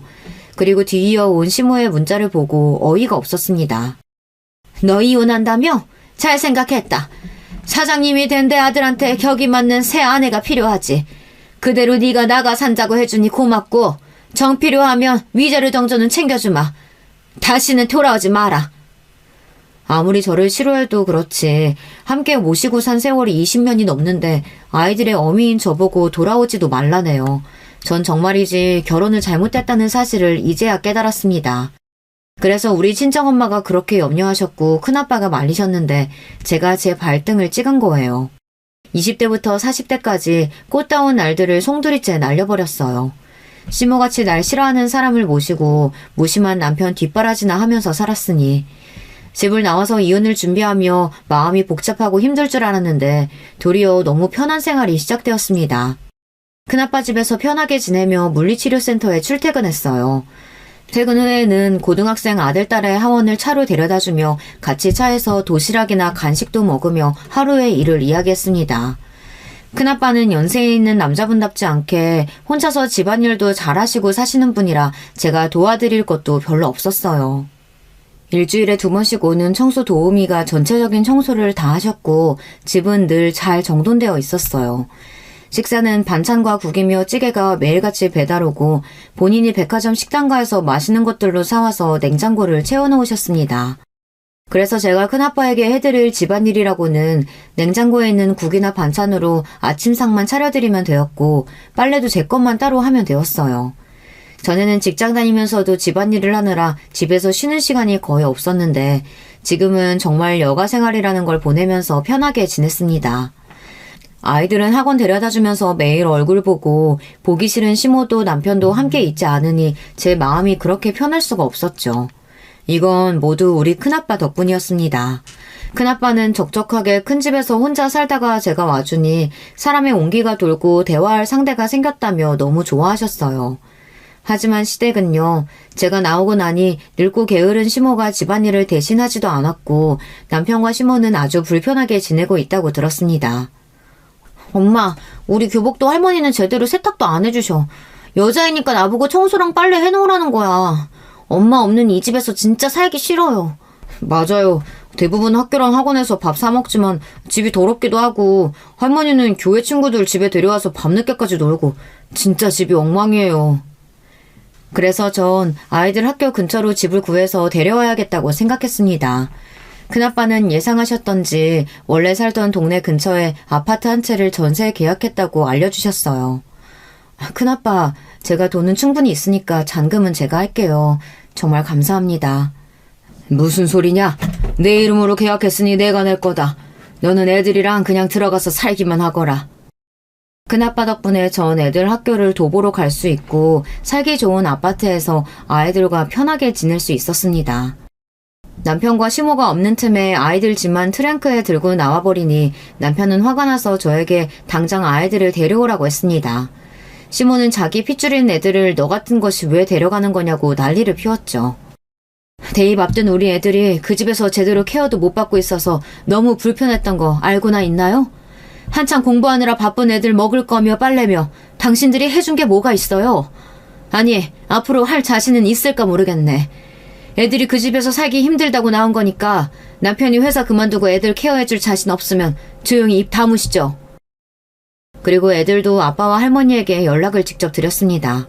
그리고 뒤이어 온 시모의 문자를 보고 어이가 없었습니다. 너 이혼한다며? 잘 생각했다. 사장님이 된 내 아들한테 격이 맞는 새 아내가 필요하지. 그대로 네가 나가 산다고 해주니 고맙고 정 필요하면 위자료 정도는 챙겨주마. 다시는 돌아오지 마라. 아무리 저를 싫어해도 그렇지 함께 모시고 산 세월이 20년이 넘는데 아이들의 어미인 저보고 돌아오지도 말라네요. 전 정말이지 결혼을 잘못했다는 사실을 이제야 깨달았습니다. 그래서 우리 친정엄마가 그렇게 염려하셨고 큰아빠가 말리셨는데 제가 제 발등을 찍은 거예요. 20대부터 40대까지 꽃다운 날들을 송두리째 날려버렸어요. 시모같이 날 싫어하는 사람을 모시고 무심한 남편 뒷바라지나 하면서 살았으니 집을 나와서 이혼을 준비하며 마음이 복잡하고 힘들 줄 알았는데 도리어 너무 편한 생활이 시작되었습니다. 큰아빠 집에서 편하게 지내며 물리치료센터에 출퇴근했어요. 퇴근 후에는 고등학생 아들딸의 하원을 차로 데려다주며 같이 차에서 도시락이나 간식도 먹으며 하루의 일을 이야기했습니다. 큰아빠는 연세에 있는 남자분답지 않게 혼자서 집안일도 잘하시고 사시는 분이라 제가 도와드릴 것도 별로 없었어요. 일주일에 2번씩 오는 청소 도우미가 전체적인 청소를 다 하셨고 집은 늘 잘 정돈되어 있었어요. 식사는 반찬과 국이며 찌개가 매일같이 배달오고 본인이 백화점 식당가에서 맛있는 것들로 사와서 냉장고를 채워놓으셨습니다. 그래서 제가 큰아빠에게 해드릴 집안일이라고는 냉장고에 있는 국이나 반찬으로 아침상만 차려드리면 되었고 빨래도 제 것만 따로 하면 되었어요. 전에는 직장 다니면서도 집안일을 하느라 집에서 쉬는 시간이 거의 없었는데 지금은 정말 여가 생활이라는 걸 보내면서 편하게 지냈습니다. 아이들은 학원 데려다주면서 매일 얼굴 보고 보기 싫은 시모도 남편도 함께 있지 않으니 제 마음이 그렇게 편할 수가 없었죠. 이건 모두 우리 큰아빠 덕분이었습니다. 큰아빠는 적적하게 큰 집에서 혼자 살다가 제가 와주니 사람의 온기가 돌고 대화할 상대가 생겼다며 너무 좋아하셨어요. 하지만 시댁은요, 제가 나오고 나니 늙고 게으른 시모가 집안일을 대신하지도 않았고 남편과 시모는 아주 불편하게 지내고 있다고 들었습니다. 엄마, 우리 교복도 할머니는 제대로 세탁도 안 해주셔. 여자이니까 나보고 청소랑 빨래 해놓으라는 거야. 엄마 없는 이 집에서 진짜 살기 싫어요. 맞아요. 대부분 학교랑 학원에서 밥 사 먹지만 집이 더럽기도 하고 할머니는 교회 친구들 집에 데려와서 밤늦게까지 놀고 진짜 집이 엉망이에요. 그래서 전 아이들 학교 근처로 집을 구해서 데려와야겠다고 생각했습니다. 큰아빠는 예상하셨던지 원래 살던 동네 근처에 아파트 한 채를 전세 계약했다고 알려주셨어요. 큰아빠, 제가 돈은 충분히 있으니까 잔금은 제가 할게요. 정말 감사합니다. 무슨 소리냐? 내 이름으로 계약했으니 내가 낼 거다. 너는 애들이랑 그냥 들어가서 살기만 하거라. 큰아빠 덕분에 전 애들 학교를 도보로 갈 수 있고 살기 좋은 아파트에서 아이들과 편하게 지낼 수 있었습니다. 남편과 시모가 없는 틈에 아이들 집만 트렁크에 들고 나와버리니 남편은 화가 나서 저에게 당장 아이들을 데려오라고 했습니다. 시모는 자기 핏줄인 애들을 너 같은 것이 왜 데려가는 거냐고 난리를 피웠죠. 대입 앞둔 우리 애들이 그 집에서 제대로 케어도 못 받고 있어서 너무 불편했던 거 알고나 있나요? 한창 공부하느라 바쁜 애들 먹을 거며 빨래며 당신들이 해준 게 뭐가 있어요? 아니, 앞으로 할 자신은 있을까 모르겠네. 애들이 그 집에서 살기 힘들다고 나온 거니까 남편이 회사 그만두고 애들 케어해줄 자신 없으면 조용히 입 다무시죠. 그리고 애들도 아빠와 할머니에게 연락을 직접 드렸습니다.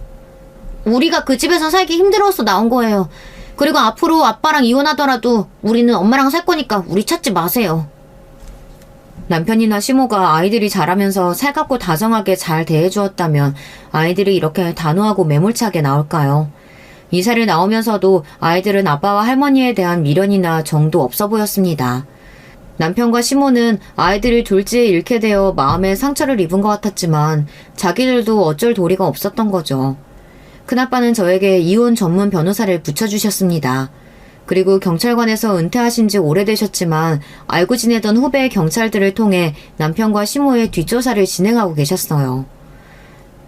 우리가 그 집에서 살기 힘들어서 나온 거예요. 그리고 앞으로 아빠랑 이혼하더라도 우리는 엄마랑 살 거니까 우리 찾지 마세요. 남편이나 시모가 아이들이 자라면서 살갑고 다정하게 잘 대해주었다면 아이들이 이렇게 단호하고 매몰차게 나올까요? 이사를 나오면서도 아이들은 아빠와 할머니에 대한 미련이나 정도 없어 보였습니다. 남편과 시모는 아이들을 둘째 잃게 되어 마음에 상처를 입은 것 같았지만 자기들도 어쩔 도리가 없었던 거죠. 큰아빠는 저에게 이혼 전문 변호사를 붙여주셨습니다. 그리고 경찰관에서 은퇴하신 지 오래되셨지만 알고 지내던 후배 경찰들을 통해 남편과 시모의 뒷조사를 진행하고 계셨어요.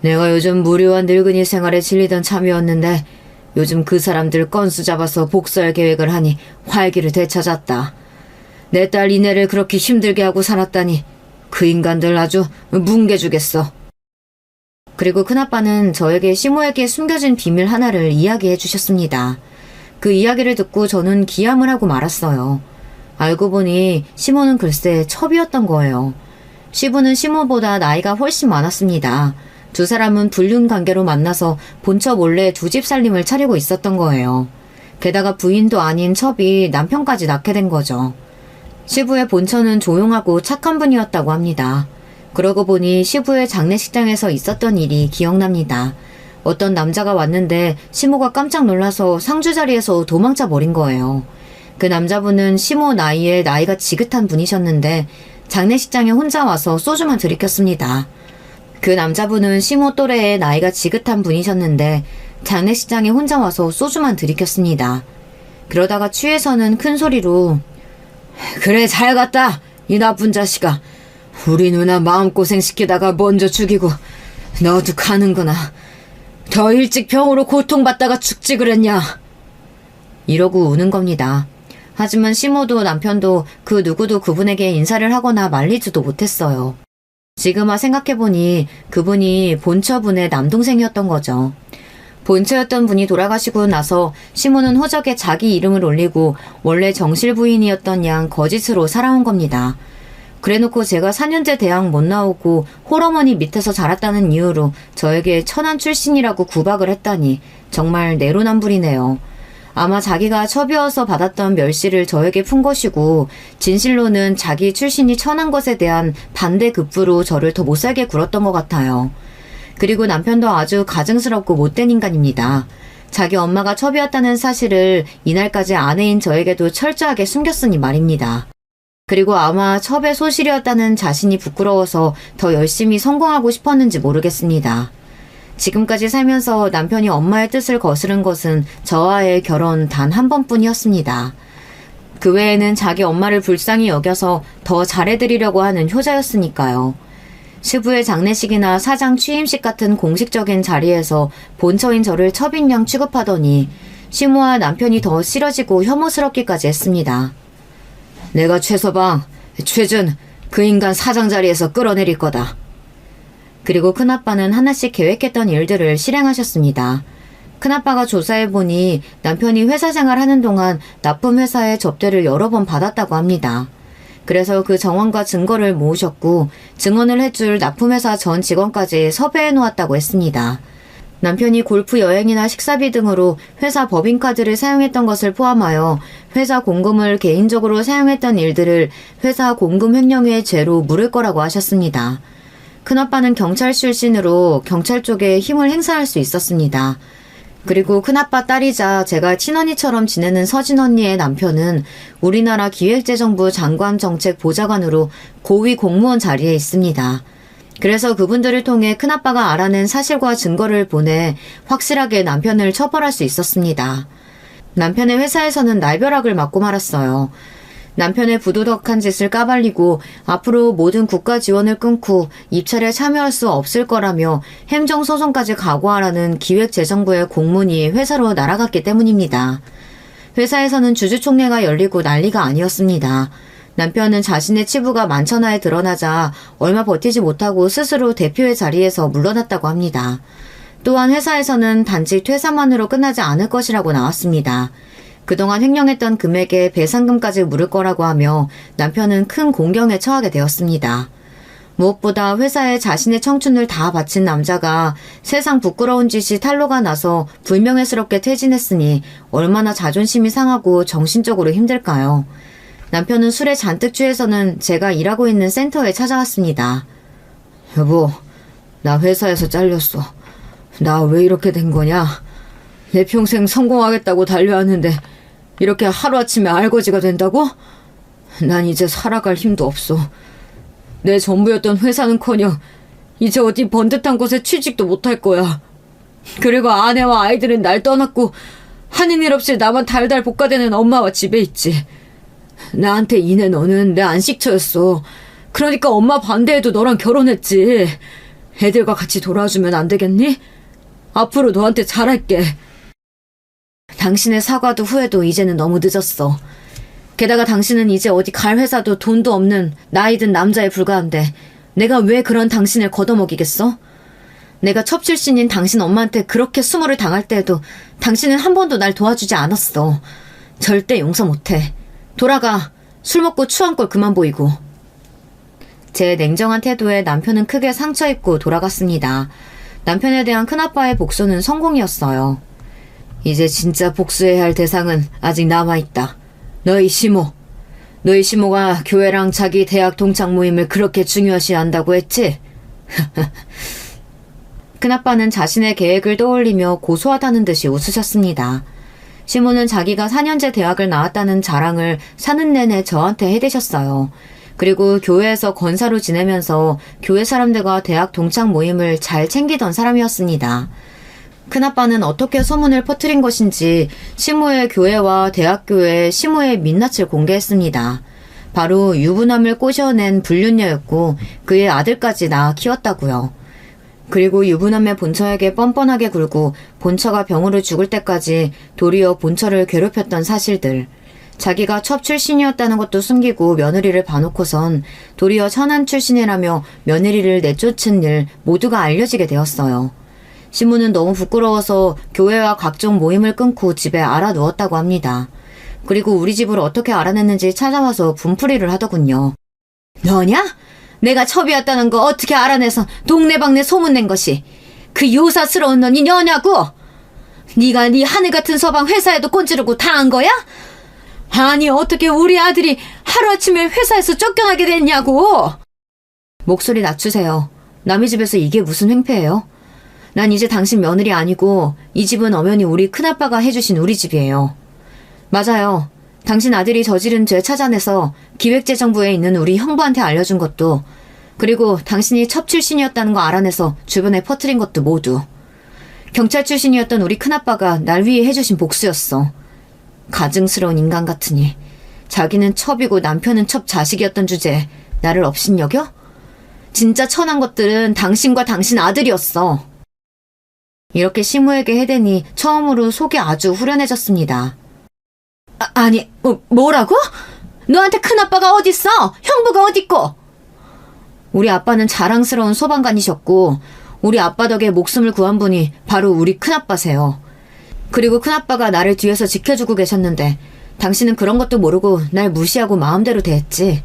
내가 요즘 무료한 늙은이 생활에 질리던 참이었는데 요즘 그 사람들 건수 잡아서 복수할 계획을 하니 활기를 되찾았다. 내 딸 이내를 그렇게 힘들게 하고 살았다니 그 인간들 아주 뭉개주겠어. 그리고 큰아빠는 저에게 시모에게 숨겨진 비밀 하나를 이야기해 주셨습니다. 그 이야기를 듣고 저는 기함을 하고 말았어요. 알고 보니 시모는 글쎄 첩이었던 거예요. 시부는 시모보다 나이가 훨씬 많았습니다. 두 사람은 불륜 관계로 만나서 본처 몰래 두 집 살림을 차리고 있었던 거예요. 게다가 부인도 아닌 첩이 남편까지 낳게 된 거죠. 시부의 본처는 조용하고 착한 분이었다고 합니다. 그러고 보니 시부의 장례식장에서 있었던 일이 기억납니다. 어떤 남자가 왔는데 시모가 깜짝 놀라서 상주 자리에서 도망쳐 버린 거예요. 그 남자분은 시모 나이에 나이가 지긋한 분이셨는데 장례식장에 혼자 와서 소주만 들이켰습니다. 그 남자분은 시모 또래의 나이가 지긋한 분이셨는데 장례식장에 혼자 와서 소주만 들이켰습니다. 그러다가 취해서는 큰 소리로 그래 잘 갔다 이 나쁜 자식아. 우리 누나 마음고생 시키다가 먼저 죽이고 너도 가는구나. 더 일찍 병으로 고통받다가 죽지 그랬냐. 이러고 우는 겁니다. 하지만 시모도 남편도 그 누구도 그분에게 인사를 하거나 말리지도 못했어요. 지금 생각해보니 그분이 본처분의 남동생이었던 거죠. 본처였던 분이 돌아가시고 나서 시모는 호적에 자기 이름을 올리고 원래 정실 부인이었던 양 거짓으로 살아온 겁니다. 그래놓고 제가 4년제 대학 못 나오고 홀어머니 밑에서 자랐다는 이유로 저에게 천한 출신이라고 구박을 했다니 정말 내로남불이네요. 아마 자기가 첩이어서 받았던 멸시를 저에게 푼 것이고 진실로는 자기 출신이 천한 것에 대한 반대급부로 저를 더 못살게 굴었던 것 같아요. 그리고 남편도 아주 가증스럽고 못된 인간입니다. 자기 엄마가 첩이었다는 사실을 이날까지 아내인 저에게도 철저하게 숨겼으니 말입니다. 그리고 아마 첩의 소실이었다는 자신이 부끄러워서 더 열심히 성공하고 싶었는지 모르겠습니다. 지금까지 살면서 남편이 엄마의 뜻을 거스른 것은 저와의 결혼 단 한 번뿐이었습니다. 그 외에는 자기 엄마를 불쌍히 여겨서 더 잘해드리려고 하는 효자였으니까요. 시부의 장례식이나 사장 취임식 같은 공식적인 자리에서 본처인 저를 첩인 양 취급하더니 시모와 남편이 더 싫어지고 혐오스럽기까지 했습니다. 내가 최서방, 최준, 그 인간 사장 자리에서 끌어내릴 거다. 그리고 큰아빠는 하나씩 계획했던 일들을 실행하셨습니다. 큰아빠가 조사해보니 남편이 회사 생활하는 동안 납품회사에 접대를 여러 번 받았다고 합니다. 그래서 그 정황과 증거를 모으셨고 증언을 해줄 납품회사 전 직원까지 섭외해놓았다고 했습니다. 남편이 골프 여행이나 식사비 등으로 회사 법인카드를 사용했던 것을 포함하여 회사 공금을 개인적으로 사용했던 일들을 회사 공금 횡령의 죄로 물을 거라고 하셨습니다. 큰아빠는 경찰 출신으로 경찰 쪽에 힘을 행사할 수 있었습니다. 그리고 큰아빠 딸이자 제가 친언니처럼 지내는 서진 언니의 남편은 우리나라 기획재정부 장관정책보좌관으로 고위 공무원 자리에 있습니다. 그래서 그분들을 통해 큰아빠가 알아낸 사실과 증거를 보내 확실하게 남편을 처벌할 수 있었습니다. 남편의 회사에서는 날벼락을 맞고 말았어요. 남편의 부도덕한 짓을 까발리고 앞으로 모든 국가 지원을 끊고 입찰에 참여할 수 없을 거라며 행정소송까지 각오하라는 기획재정부의 공문이 회사로 날아갔기 때문입니다. 회사에서는 주주총회가 열리고 난리가 아니었습니다. 남편은 자신의 치부가 만천하에 드러나자 얼마 버티지 못하고 스스로 대표의 자리에서 물러났다고 합니다. 또한 회사에서는 단지 퇴사만으로 끝나지 않을 것이라고 나왔습니다. 그동안 횡령했던 금액에 배상금까지 물을 거라고 하며 남편은 큰 공경에 처하게 되었습니다. 무엇보다 회사에 자신의 청춘을 다 바친 남자가 세상 부끄러운 짓이 탄로가 나서 불명예스럽게 퇴진했으니 얼마나 자존심이 상하고 정신적으로 힘들까요? 남편은 술에 잔뜩 취해서는 제가 일하고 있는 센터에 찾아왔습니다. 여보, 나 회사에서 잘렸어. 나 왜 이렇게 된 거냐? 내 평생 성공하겠다고 달려왔는데 이렇게 하루아침에 알거지가 된다고? 난 이제 살아갈 힘도 없어. 내 전부였던 회사는커녕 이제 어디 번듯한 곳에 취직도 못할 거야. 그리고 아내와 아이들은 날 떠났고 하는 일 없이 나만 달달 볶아대는 엄마와 집에 있지. 나한테 이내 너는 내 안식처였어. 그러니까 엄마 반대해도 너랑 결혼했지. 애들과 같이 돌아주면 안 되겠니? 앞으로 너한테 잘할게. 당신의 사과도 후회도 이제는 너무 늦었어. 게다가 당신은 이제 어디 갈 회사도 돈도 없는 나이 든 남자에 불과한데 내가 왜 그런 당신을 걷어먹이겠어? 내가 첩출신인 당신 엄마한테 그렇게 수모를 당할 때에도 당신은 한 번도 날 도와주지 않았어. 절대 용서 못해. 돌아가. 술 먹고 추한 걸 그만 보이고. 제 냉정한 태도에 남편은 크게 상처입고 돌아갔습니다. 남편에 대한 큰아빠의 복수는 성공이었어요. 이제 진짜 복수해야 할 대상은 아직 남아있다. 너희 시모. 너희 시모가 교회랑 자기 대학 동창 모임을 그렇게 중요시 한다고 했지? 큰아빠는 자신의 계획을 떠올리며 고소하다는 듯이 웃으셨습니다. 시모는 자기가 4년제 대학을 나왔다는 자랑을 사는 내내 저한테 해대셨어요. 그리고 교회에서 권사로 지내면서 교회 사람들과 대학 동창 모임을 잘 챙기던 사람이었습니다. 큰아빠는 어떻게 소문을 퍼뜨린 것인지 시모의 교회와 대학교에 시모의 민낯을 공개했습니다. 바로 유부남을 꼬셔낸 불륜녀였고 그의 아들까지 낳아 키웠다고요. 그리고 유부남의 본처에게 뻔뻔하게 굴고 본처가 병으로 죽을 때까지 도리어 본처를 괴롭혔던 사실들. 자기가 첩 출신이었다는 것도 숨기고 며느리를 봐놓고선 도리어 천한 출신이라며 며느리를 내쫓은 일 모두가 알려지게 되었어요. 시모는 너무 부끄러워서 교회와 각종 모임을 끊고 집에 알아 누웠다고 합니다. 그리고 우리 집을 어떻게 알아냈는지 찾아와서 분풀이를 하더군요. 너냐? 내가 첩이었다는 거 어떻게 알아내서 동네방네 소문낸 것이 그 요사스러운 넌이 너냐고? 네가 네 하늘같은 서방 회사에도 꼰지르고 다 한 거야? 아니 어떻게 우리 아들이 하루아침에 회사에서 쫓겨나게 됐냐고? 목소리 낮추세요. 남의 집에서 이게 무슨 횡패예요? 난 이제 당신 며느리 아니고 이 집은 엄연히 우리 큰아빠가 해주신 우리 집이에요. 맞아요. 당신 아들이 저지른 죄 찾아내서 기획재정부에 있는 우리 형부한테 알려준 것도, 그리고 당신이 첩 출신이었다는 거 알아내서 주변에 퍼뜨린 것도 모두 경찰 출신이었던 우리 큰아빠가 날 위해 해주신 복수였어. 가증스러운 인간 같으니 자기는 첩이고 남편은 첩 자식이었던 주제에 나를 업신여겨? 진짜 천한 것들은 당신과 당신 아들이었어. 이렇게 시모에게 해대니 처음으로 속이 아주 후련해졌습니다. 아니, 뭐라고? 너한테 큰아빠가 어딨어? 형부가 어딨고? 우리 아빠는 자랑스러운 소방관이셨고 우리 아빠 덕에 목숨을 구한 분이 바로 우리 큰아빠세요. 그리고 큰아빠가 나를 뒤에서 지켜주고 계셨는데 당신은 그런 것도 모르고 날 무시하고 마음대로 대했지.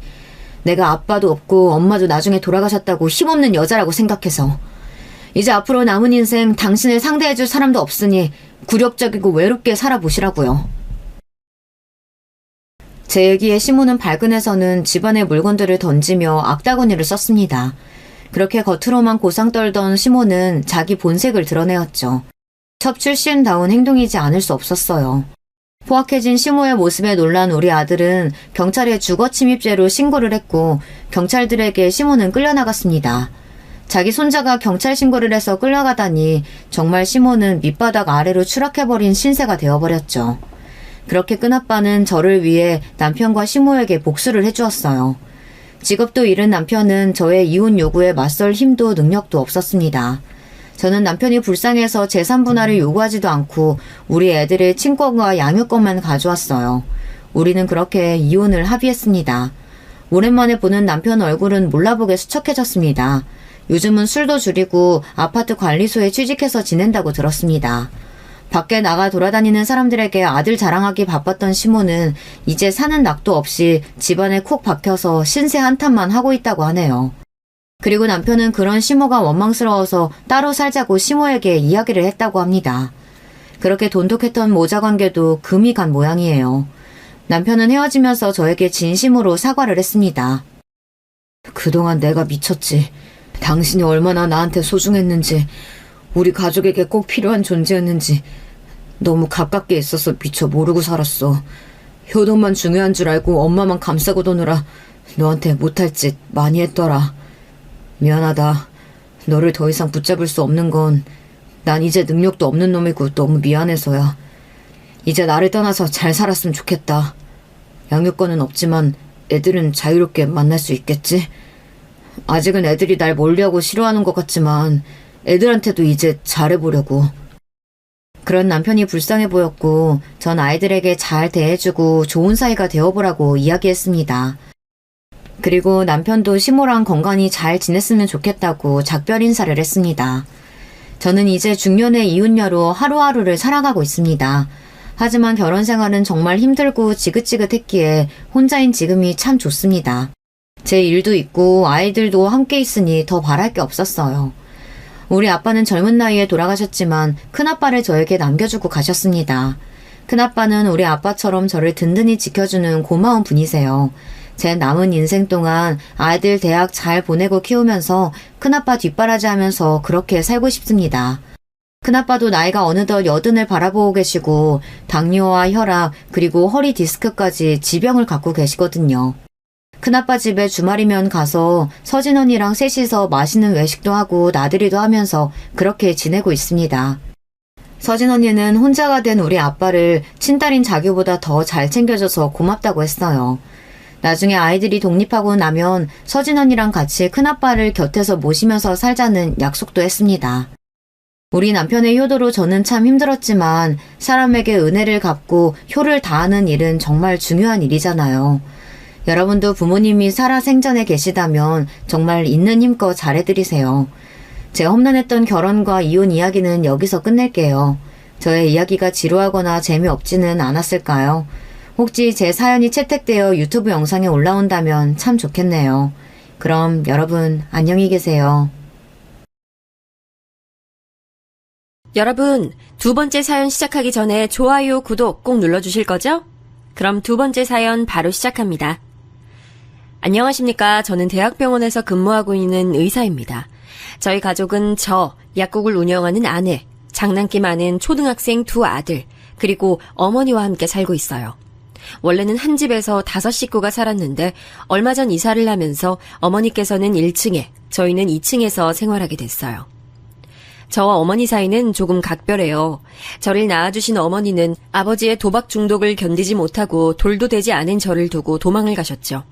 내가 아빠도 없고 엄마도 나중에 돌아가셨다고 힘없는 여자라고 생각해서. 이제 앞으로 남은 인생 당신을 상대해줄 사람도 없으니 굴욕적이고 외롭게 살아보시라고요. 제 얘기에 시모는 발근해서는 집안의 물건들을 던지며 악다구니를 썼습니다. 그렇게 겉으로만 고상 떨던 시모는 자기 본색을 드러내었죠. 첩 출신다운 행동이지 않을 수 없었어요. 포악해진 시모의 모습에 놀란 우리 아들은 경찰에 주거침입죄로 신고를 했고 경찰들에게 시모는 끌려나갔습니다. 자기 손자가 경찰 신고를 해서 끌려가다니 정말 시모는 밑바닥 아래로 추락해버린 신세가 되어버렸죠. 그렇게 큰아빠는 저를 위해 남편과 시모에게 복수를 해주었어요. 직업도 잃은 남편은 저의 이혼 요구에 맞설 힘도 능력도 없었습니다. 저는 남편이 불쌍해서 재산 분할을 요구하지도 않고 우리 애들의 친권과 양육권만 가져왔어요. 우리는 그렇게 이혼을 합의했습니다. 오랜만에 보는 남편 얼굴은 몰라보게 수척해졌습니다. 요즘은 술도 줄이고 아파트 관리소에 취직해서 지낸다고 들었습니다. 밖에 나가 돌아다니는 사람들에게 아들 자랑하기 바빴던 시모는 이제 사는 낙도 없이 집안에 콕 박혀서 신세 한탄만 하고 있다고 하네요. 그리고 남편은 그런 시모가 원망스러워서 따로 살자고 시모에게 이야기를 했다고 합니다. 그렇게 돈독했던 모자 관계도 금이 간 모양이에요. 남편은 헤어지면서 저에게 진심으로 사과를 했습니다. 그동안 내가 미쳤지. 당신이 얼마나 나한테 소중했는지, 우리 가족에게 꼭 필요한 존재였는지 너무 가깝게 있어서 미처 모르고 살았어. 효도만 중요한 줄 알고 엄마만 감싸고 도느라 너한테 못할 짓 많이 했더라. 미안하다. 너를 더 이상 붙잡을 수 없는 건 난 이제 능력도 없는 놈이고 너무 미안해서야. 이제 나를 떠나서 잘 살았으면 좋겠다. 양육권은 없지만 애들은 자유롭게 만날 수 있겠지? 아직은 애들이 날 멀리하고 싫어하는 것 같지만 애들한테도 이제 잘해보려고. 그런 남편이 불쌍해 보였고 전 아이들에게 잘 대해주고 좋은 사이가 되어보라고 이야기했습니다. 그리고 남편도 시모랑 건강히 잘 지냈으면 좋겠다고 작별 인사를 했습니다. 저는 이제 중년의 이웃녀로 하루하루를 살아가고 있습니다. 하지만 결혼 생활은 정말 힘들고 지긋지긋했기에 혼자인 지금이 참 좋습니다. 제 일도 있고 아이들도 함께 있으니 더 바랄 게 없었어요. 우리 아빠는 젊은 나이에 돌아가셨지만 큰아빠를 저에게 남겨주고 가셨습니다. 큰아빠는 우리 아빠처럼 저를 든든히 지켜주는 고마운 분이세요. 제 남은 인생 동안 아이들 대학 잘 보내고 키우면서 큰아빠 뒷바라지하면서 그렇게 살고 싶습니다. 큰아빠도 나이가 어느덧 80을 바라보고 계시고 당뇨와 혈압 그리고 허리 디스크까지 지병을 갖고 계시거든요. 큰아빠 집에 주말이면 가서 서진 언니랑 셋이서 맛있는 외식도 하고 나들이도 하면서 그렇게 지내고 있습니다. 서진 언니는 혼자가 된 우리 아빠를 친딸인 자기보다 더 잘 챙겨줘서 고맙다고 했어요. 나중에 아이들이 독립하고 나면 서진 언니랑 같이 큰아빠를 곁에서 모시면서 살자는 약속도 했습니다. 우리 남편의 효도로 저는 참 힘들었지만 사람에게 은혜를 갚고 효를 다하는 일은 정말 중요한 일이잖아요. 여러분도 부모님이 살아 생전에 계시다면 정말 있는 힘껏 잘해드리세요. 제 험난했던 결혼과 이혼 이야기는 여기서 끝낼게요. 저의 이야기가 지루하거나 재미없지는 않았을까요? 혹시 제 사연이 채택되어 유튜브 영상에 올라온다면 참 좋겠네요. 그럼 여러분 안녕히 계세요. 여러분, 두 번째 사연 시작하기 전에 좋아요, 구독 꼭 눌러주실 거죠? 그럼 두 번째 사연 바로 시작합니다. 안녕하십니까. 저는 대학병원에서 근무하고 있는 의사입니다. 저희 가족은 저, 약국을 운영하는 아내, 장난기 많은 초등학생 두 아들, 그리고 어머니와 함께 살고 있어요. 원래는 한 집에서 5식구가 살았는데 얼마 전 이사를 하면서 어머니께서는 1층에, 저희는 2층에서 생활하게 됐어요. 저와 어머니 사이는 조금 각별해요. 저를 낳아주신 어머니는 아버지의 도박 중독을 견디지 못하고 돌도 되지 않은 저를 두고 도망을 가셨죠.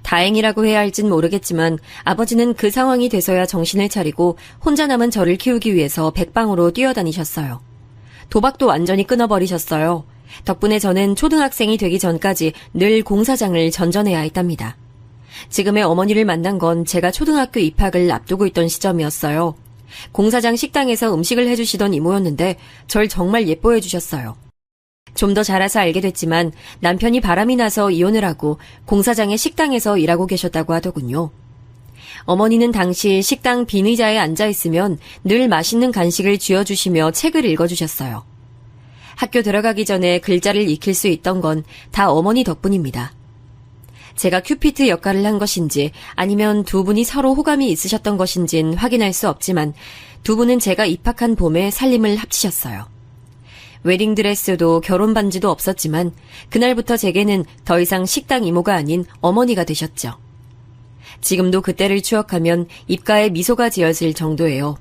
다행이라고 해야 할진 모르겠지만 아버지는 그 상황이 돼서야 정신을 차리고 혼자 남은 저를 키우기 위해서 백방으로 뛰어다니셨어요. 도박도 완전히 끊어버리셨어요. 덕분에 저는 초등학생이 되기 전까지 늘 공사장을 전전해야 했답니다. 지금의 어머니를 만난 건 제가 초등학교 입학을 앞두고 있던 시점이었어요. 공사장 식당에서 음식을 해주시던 이모였는데 절 정말 예뻐해 주셨어요. 좀 더 자라서 알게 됐지만 남편이 바람이 나서 이혼을 하고 공사장의 식당에서 일하고 계셨다고 하더군요. 어머니는 당시 식당 빈 의자에 앉아있으면 늘 맛있는 간식을 쥐어주시며 책을 읽어주셨어요. 학교 들어가기 전에 글자를 익힐 수 있던 건 다 어머니 덕분입니다. 제가 큐피트 역할을 한 것인지 아니면 두 분이 서로 호감이 있으셨던 것인진 확인할 수 없지만 두 분은 제가 입학한 봄에 살림을 합치셨어요. 웨딩드레스도 결혼 반지도 없었지만 그날부터 제게는 더 이상 식당 이모가 아닌 어머니가 되셨죠. 지금도 그때를 추억하면 입가에 미소가 지어질 정도예요.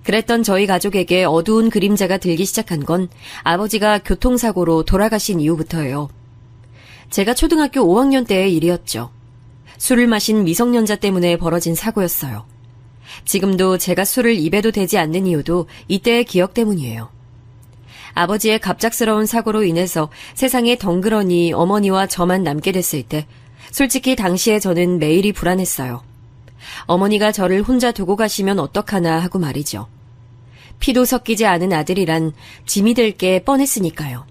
그랬던 저희 가족에게 어두운 그림자가 들기 시작한 건 아버지가 교통사고로 돌아가신 이후부터예요. 제가 초등학교 5학년 때의 일이었죠. 술을 마신 미성년자 때문에 벌어진 사고였어요. 지금도 제가 술을 입에도 대지 않는 이유도 이때의 기억 때문이에요. 아버지의 갑작스러운 사고로 인해서 세상에 덩그러니 어머니와 저만 남게 됐을 때 솔직히 당시에 저는 매일이 불안했어요. 어머니가 저를 혼자 두고 가시면 어떡하나 하고 말이죠. 피도 섞이지 않은 아들이란 짐이 될 게 뻔했으니까요.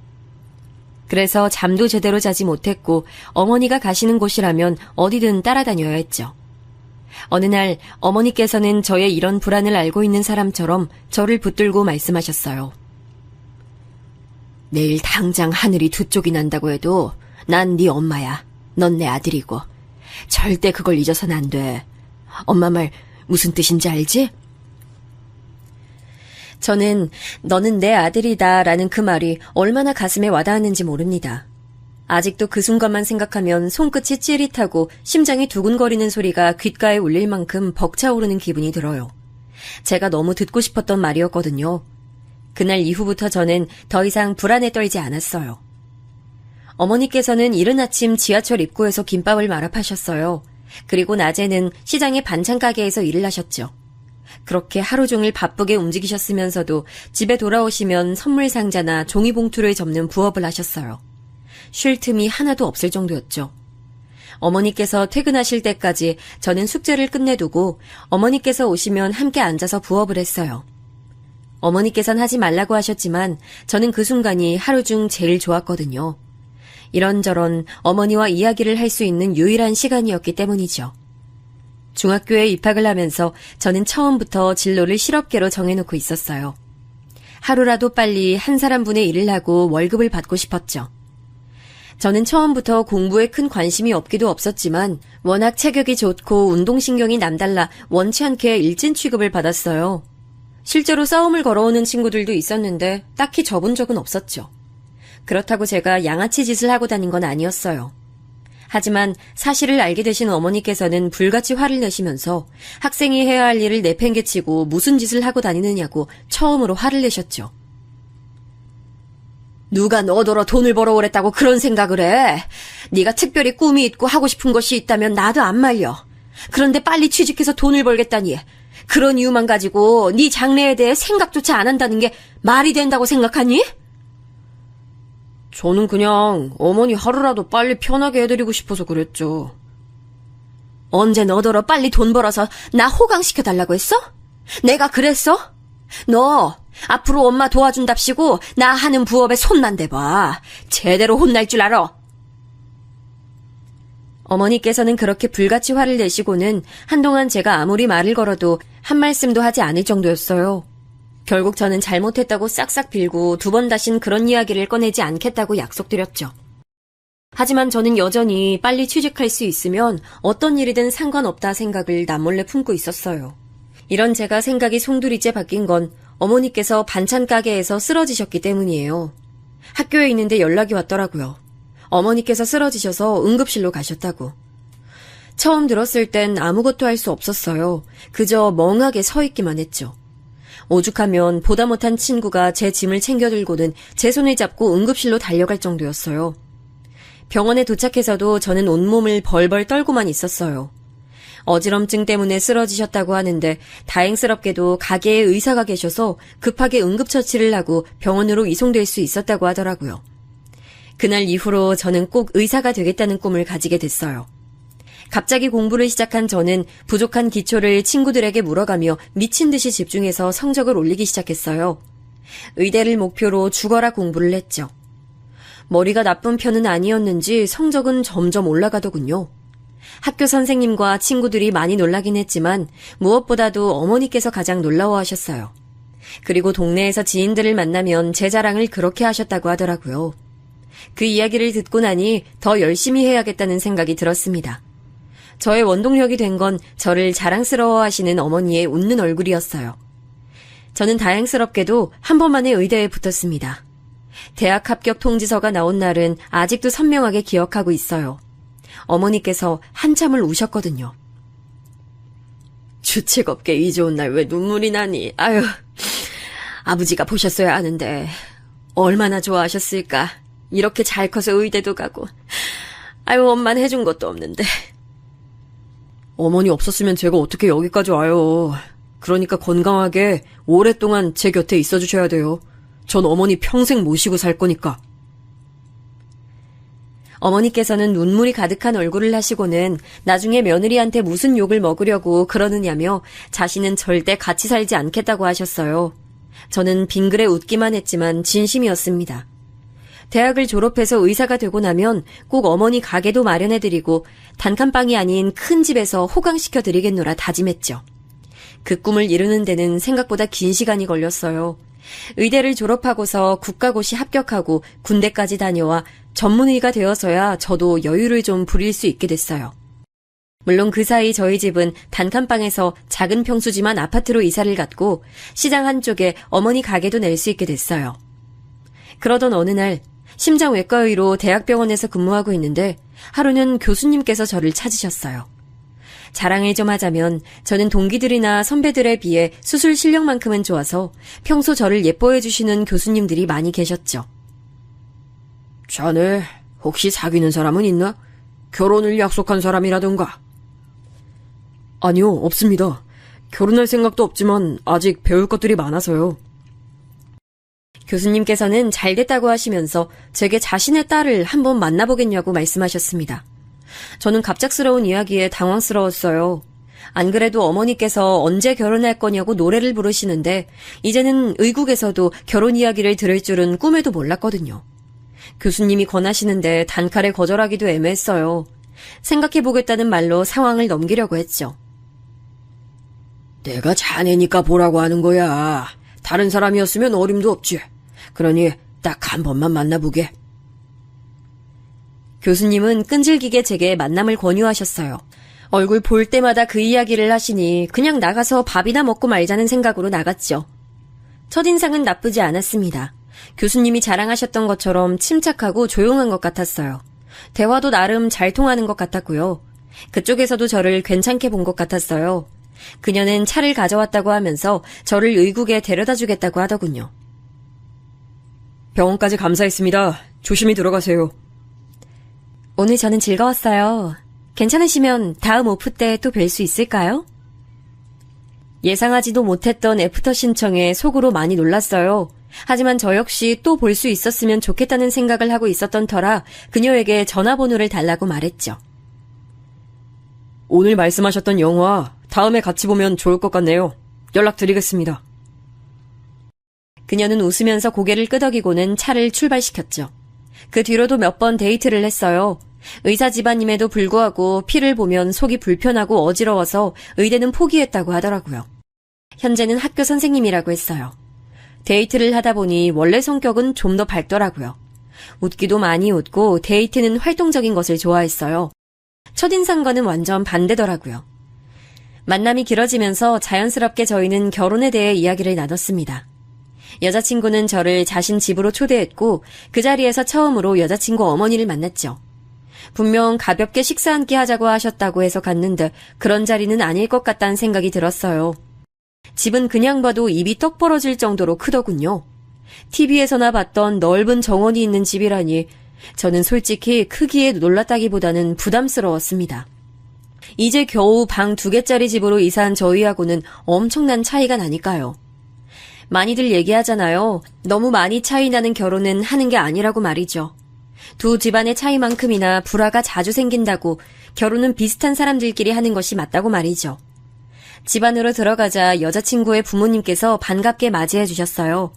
그래서 잠도 제대로 자지 못했고 어머니가 가시는 곳이라면 어디든 따라다녀야 했죠. 어느 날 어머니께서는 저의 이런 불안을 알고 있는 사람처럼 저를 붙들고 말씀하셨어요. 내일 당장 하늘이 두 쪽이 난다고 해도 난 네 엄마야. 넌 내 아들이고 절대 그걸 잊어서는 안 돼. 엄마 말 무슨 뜻인지 알지? 저는 너는 내 아들이다 라는 그 말이 얼마나 가슴에 와닿았는지 모릅니다. 아직도 그 순간만 생각하면 손끝이 찌릿하고 심장이 두근거리는 소리가 귓가에 울릴 만큼 벅차오르는 기분이 들어요. 제가 너무 듣고 싶었던 말이었거든요. 그날 이후부터 저는 더 이상 불안에 떨지 않았어요. 어머니께서는 이른 아침 지하철 입구에서 김밥을 말아 파셨어요. 그리고 낮에는 시장의 반찬 가게에서 일을 하셨죠. 그렇게 하루 종일 바쁘게 움직이셨으면서도 집에 돌아오시면 선물 상자나 종이봉투를 접는 부업을 하셨어요. 쉴 틈이 하나도 없을 정도였죠. 어머니께서 퇴근하실 때까지 저는 숙제를 끝내두고 어머니께서 오시면 함께 앉아서 부업을 했어요. 어머니께서는 하지 말라고 하셨지만 저는 그 순간이 하루 중 제일 좋았거든요. 이런저런 어머니와 이야기를 할 수 있는 유일한 시간이었기 때문이죠. 중학교에 입학을 하면서 저는 처음부터 진로를 실업계로 정해놓고 있었어요. 하루라도 빨리 한 사람분의 일을 하고 월급을 받고 싶었죠. 저는 처음부터 공부에 큰 관심이 없기도 없었지만 워낙 체격이 좋고 운동신경이 남달라 원치 않게 일진 취급을 받았어요. 실제로 싸움을 걸어오는 친구들도 있었는데 딱히 접은 적은 없었죠. 그렇다고 제가 양아치 짓을 하고 다닌 건 아니었어요. 하지만 사실을 알게 되신 어머니께서는 불같이 화를 내시면서 학생이 해야 할 일을 내팽개치고 무슨 짓을 하고 다니느냐고 처음으로 화를 내셨죠. 누가 너더러 돈을 벌어오랬다고 그런 생각을 해. 네가 특별히 꿈이 있고 하고 싶은 것이 있다면 나도 안 말려. 그런데 빨리 취직해서 돈을 벌겠다니. 그런 이유만 가지고 네 장래에 대해 생각조차 안 한다는 게 말이 된다고 생각하니? 저는 그냥 어머니 하루라도 빨리 편하게 해드리고 싶어서 그랬죠. 언제 너더러 빨리 돈 벌어서 나 호강시켜달라고 했어? 내가 그랬어? 너 앞으로 엄마 도와준답시고 나 하는 부업에 손만 대봐. 제대로 혼날 줄 알아. 어머니께서는 그렇게 불같이 화를 내시고는 한동안 제가 아무리 말을 걸어도 한 말씀도 하지 않을 정도였어요. 결국 저는 잘못했다고 싹싹 빌고 두 번 다신 그런 이야기를 꺼내지 않겠다고 약속드렸죠. 하지만 저는 여전히 빨리 취직할 수 있으면 어떤 일이든 상관없다 생각을 남몰래 품고 있었어요. 이런 제가 생각이 송두리째 바뀐 건 어머니께서 반찬 가게에서 쓰러지셨기 때문이에요. 학교에 있는데 연락이 왔더라고요. 어머니께서 쓰러지셔서 응급실로 가셨다고. 처음 들었을 땐 아무것도 할 수 없었어요. 그저 멍하게 서 있기만 했죠. 오죽하면 보다 못한 친구가 제 짐을 챙겨 들고는 제 손을 잡고 응급실로 달려갈 정도였어요. 병원에 도착해서도 저는 온몸을 벌벌 떨고만 있었어요. 어지럼증 때문에 쓰러지셨다고 하는데 다행스럽게도 가게에 의사가 계셔서 급하게 응급처치를 하고 병원으로 이송될 수 있었다고 하더라고요. 그날 이후로 저는 꼭 의사가 되겠다는 꿈을 가지게 됐어요. 갑자기 공부를 시작한 저는 부족한 기초를 친구들에게 물어가며 미친 듯이 집중해서 성적을 올리기 시작했어요. 의대를 목표로 죽어라 공부를 했죠. 머리가 나쁜 편은 아니었는지 성적은 점점 올라가더군요. 학교 선생님과 친구들이 많이 놀라긴 했지만 무엇보다도 어머니께서 가장 놀라워하셨어요. 그리고 동네에서 지인들을 만나면 제 자랑을 그렇게 하셨다고 하더라고요. 그 이야기를 듣고 나니 더 열심히 해야겠다는 생각이 들었습니다. 저의 원동력이 된 건 저를 자랑스러워하시는 어머니의 웃는 얼굴이었어요. 저는 다행스럽게도 한 번 만에 의대에 붙었습니다. 대학 합격 통지서가 나온 날은 아직도 선명하게 기억하고 있어요. 어머니께서 한참을 우셨거든요. 주책 없게 이 좋은 날 왜 눈물이 나니? 아유, 아버지가 보셨어야 하는데 얼마나 좋아하셨을까. 이렇게 잘 커서 의대도 가고. 아유, 엄마는 해준 것도 없는데. 어머니 없었으면 제가 어떻게 여기까지 와요. 그러니까 건강하게 오랫동안 제 곁에 있어주셔야 돼요. 전 어머니 평생 모시고 살 거니까. 어머니께서는 눈물이 가득한 얼굴을 하시고는 나중에 며느리한테 무슨 욕을 먹으려고 그러느냐며 자신은 절대 같이 살지 않겠다고 하셨어요. 저는 빙그레 웃기만 했지만 진심이었습니다. 대학을 졸업해서 의사가 되고 나면 꼭 어머니 가게도 마련해드리고 단칸방이 아닌 큰 집에서 호강시켜드리겠노라 다짐했죠. 그 꿈을 이루는 데는 생각보다 긴 시간이 걸렸어요. 의대를 졸업하고서 국가고시 합격하고 군대까지 다녀와 전문의가 되어서야 저도 여유를 좀 부릴 수 있게 됐어요. 물론 그 사이 저희 집은 단칸방에서 작은 평수지만 아파트로 이사를 갔고 시장 한쪽에 어머니 가게도 낼 수 있게 됐어요. 그러던 어느 날 심장외과의로 대학병원에서 근무하고 있는데 하루는 교수님께서 저를 찾으셨어요. 자랑을 좀 하자면 저는 동기들이나 선배들에 비해 수술 실력만큼은 좋아서 평소 저를 예뻐해 주시는 교수님들이 많이 계셨죠. 자네 혹시 사귀는 사람은 있나? 결혼을 약속한 사람이라던가. 아니요, 없습니다. 결혼할 생각도 없지만 아직 배울 것들이 많아서요. 교수님께서는 잘 됐다고 하시면서 제게 자신의 딸을 한번 만나보겠냐고 말씀하셨습니다. 저는 갑작스러운 이야기에 당황스러웠어요. 안 그래도 어머니께서 언제 결혼할 거냐고 노래를 부르시는데 이제는 의국에서도 결혼 이야기를 들을 줄은 꿈에도 몰랐거든요. 교수님이 권하시는데 단칼에 거절하기도 애매했어요. 생각해보겠다는 말로 상황을 넘기려고 했죠. 내가 자네니까 보라고 하는 거야. 다른 사람이었으면 어림도 없지. 그러니 딱 한 번만 만나보게. 교수님은 끈질기게 제게 만남을 권유하셨어요. 얼굴 볼 때마다 그 이야기를 하시니 그냥 나가서 밥이나 먹고 말자는 생각으로 나갔죠. 첫인상은 나쁘지 않았습니다. 교수님이 자랑하셨던 것처럼 침착하고 조용한 것 같았어요. 대화도 나름 잘 통하는 것 같았고요. 그쪽에서도 저를 괜찮게 본 것 같았어요. 그녀는 차를 가져왔다고 하면서 저를 의국에 데려다 주겠다고 하더군요. 병원까지 감사했습니다. 조심히 들어가세요. 오늘 저는 즐거웠어요. 괜찮으시면 다음 오프 때 또 뵐 수 있을까요? 예상하지도 못했던 애프터 신청에 속으로 많이 놀랐어요. 하지만 저 역시 또 볼 수 있었으면 좋겠다는 생각을 하고 있었던 터라 그녀에게 전화번호를 달라고 말했죠. 오늘 말씀하셨던 영화 다음에 같이 보면 좋을 것 같네요. 연락드리겠습니다. 그녀는 웃으면서 고개를 끄덕이고는 차를 출발시켰죠. 그 뒤로도 몇 번 데이트를 했어요. 의사 집안임에도 불구하고 피를 보면 속이 불편하고 어지러워서 의대는 포기했다고 하더라고요. 현재는 학교 선생님이라고 했어요. 데이트를 하다 보니 원래 성격은 좀 더 밝더라고요. 웃기도 많이 웃고 데이트는 활동적인 것을 좋아했어요. 첫인상과는 완전 반대더라고요. 만남이 길어지면서 자연스럽게 저희는 결혼에 대해 이야기를 나눴습니다. 여자친구는 저를 자신 집으로 초대했고 그 자리에서 처음으로 여자친구 어머니를 만났죠. 분명 가볍게 식사 한 끼 하자고 하셨다고 해서 갔는데 그런 자리는 아닐 것 같다는 생각이 들었어요. 집은 그냥 봐도 입이 떡 벌어질 정도로 크더군요. TV에서나 봤던 넓은 정원이 있는 집이라니 저는 솔직히 크기에 놀랐다기보다는 부담스러웠습니다. 이제 겨우 방 2개짜리 집으로 이사한 저희하고는 엄청난 차이가 나니까요. 많이들 얘기하잖아요. 너무 많이 차이 나는 결혼은 하는 게 아니라고 말이죠. 두 집안의 차이만큼이나 불화가 자주 생긴다고 결혼은 비슷한 사람들끼리 하는 것이 맞다고 말이죠. 집 안으로 들어가자 여자친구의 부모님께서 반갑게 맞이해 주셨어요.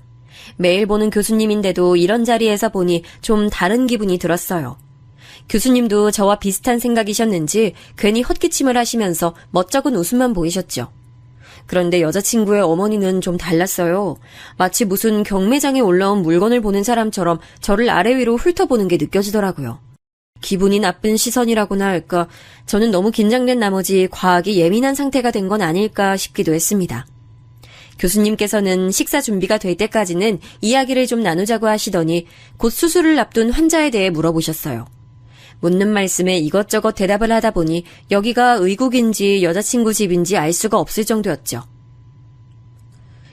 매일 보는 교수님인데도 이런 자리에서 보니 좀 다른 기분이 들었어요. 교수님도 저와 비슷한 생각이셨는지 괜히 헛기침을 하시면서 멋쩍은 웃음만 보이셨죠. 그런데 여자친구의 어머니는 좀 달랐어요. 마치 무슨 경매장에 올라온 물건을 보는 사람처럼 저를 아래 위로 훑어보는 게 느껴지더라고요. 기분이 나쁜 시선이라고나 할까, 저는 너무 긴장된 나머지 과하게 예민한 상태가 된 건 아닐까 싶기도 했습니다. 교수님께서는 식사 준비가 될 때까지는 이야기를 좀 나누자고 하시더니 곧 수술을 앞둔 환자에 대해 물어보셨어요. 묻는 말씀에 이것저것 대답을 하다 보니 여기가 의국인지 여자친구 집인지 알 수가 없을 정도였죠.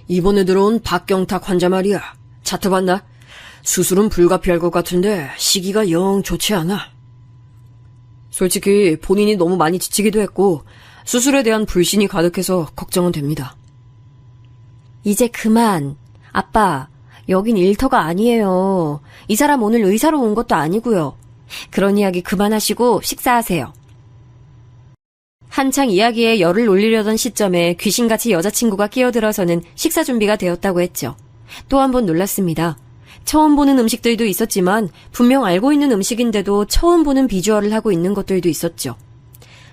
이번에 들어온 박경탁 환자 말이야. 차트 봤나? 수술은 불가피할 것 같은데 시기가 영 좋지 않아. 솔직히 본인이 너무 많이 지치기도 했고 수술에 대한 불신이 가득해서 걱정은 됩니다. 이제 그만. 아빠, 여긴 일터가 아니에요. 이 사람 오늘 의사로 온 것도 아니고요. 그런 이야기 그만하시고 식사하세요. 한창 이야기에 열을 올리려던 시점에 귀신같이 여자친구가 끼어들어서는 식사 준비가 되었다고 했죠. 또 한 번 놀랐습니다. 처음 보는 음식들도 있었지만 분명 알고 있는 음식인데도 처음 보는 비주얼을 하고 있는 것들도 있었죠.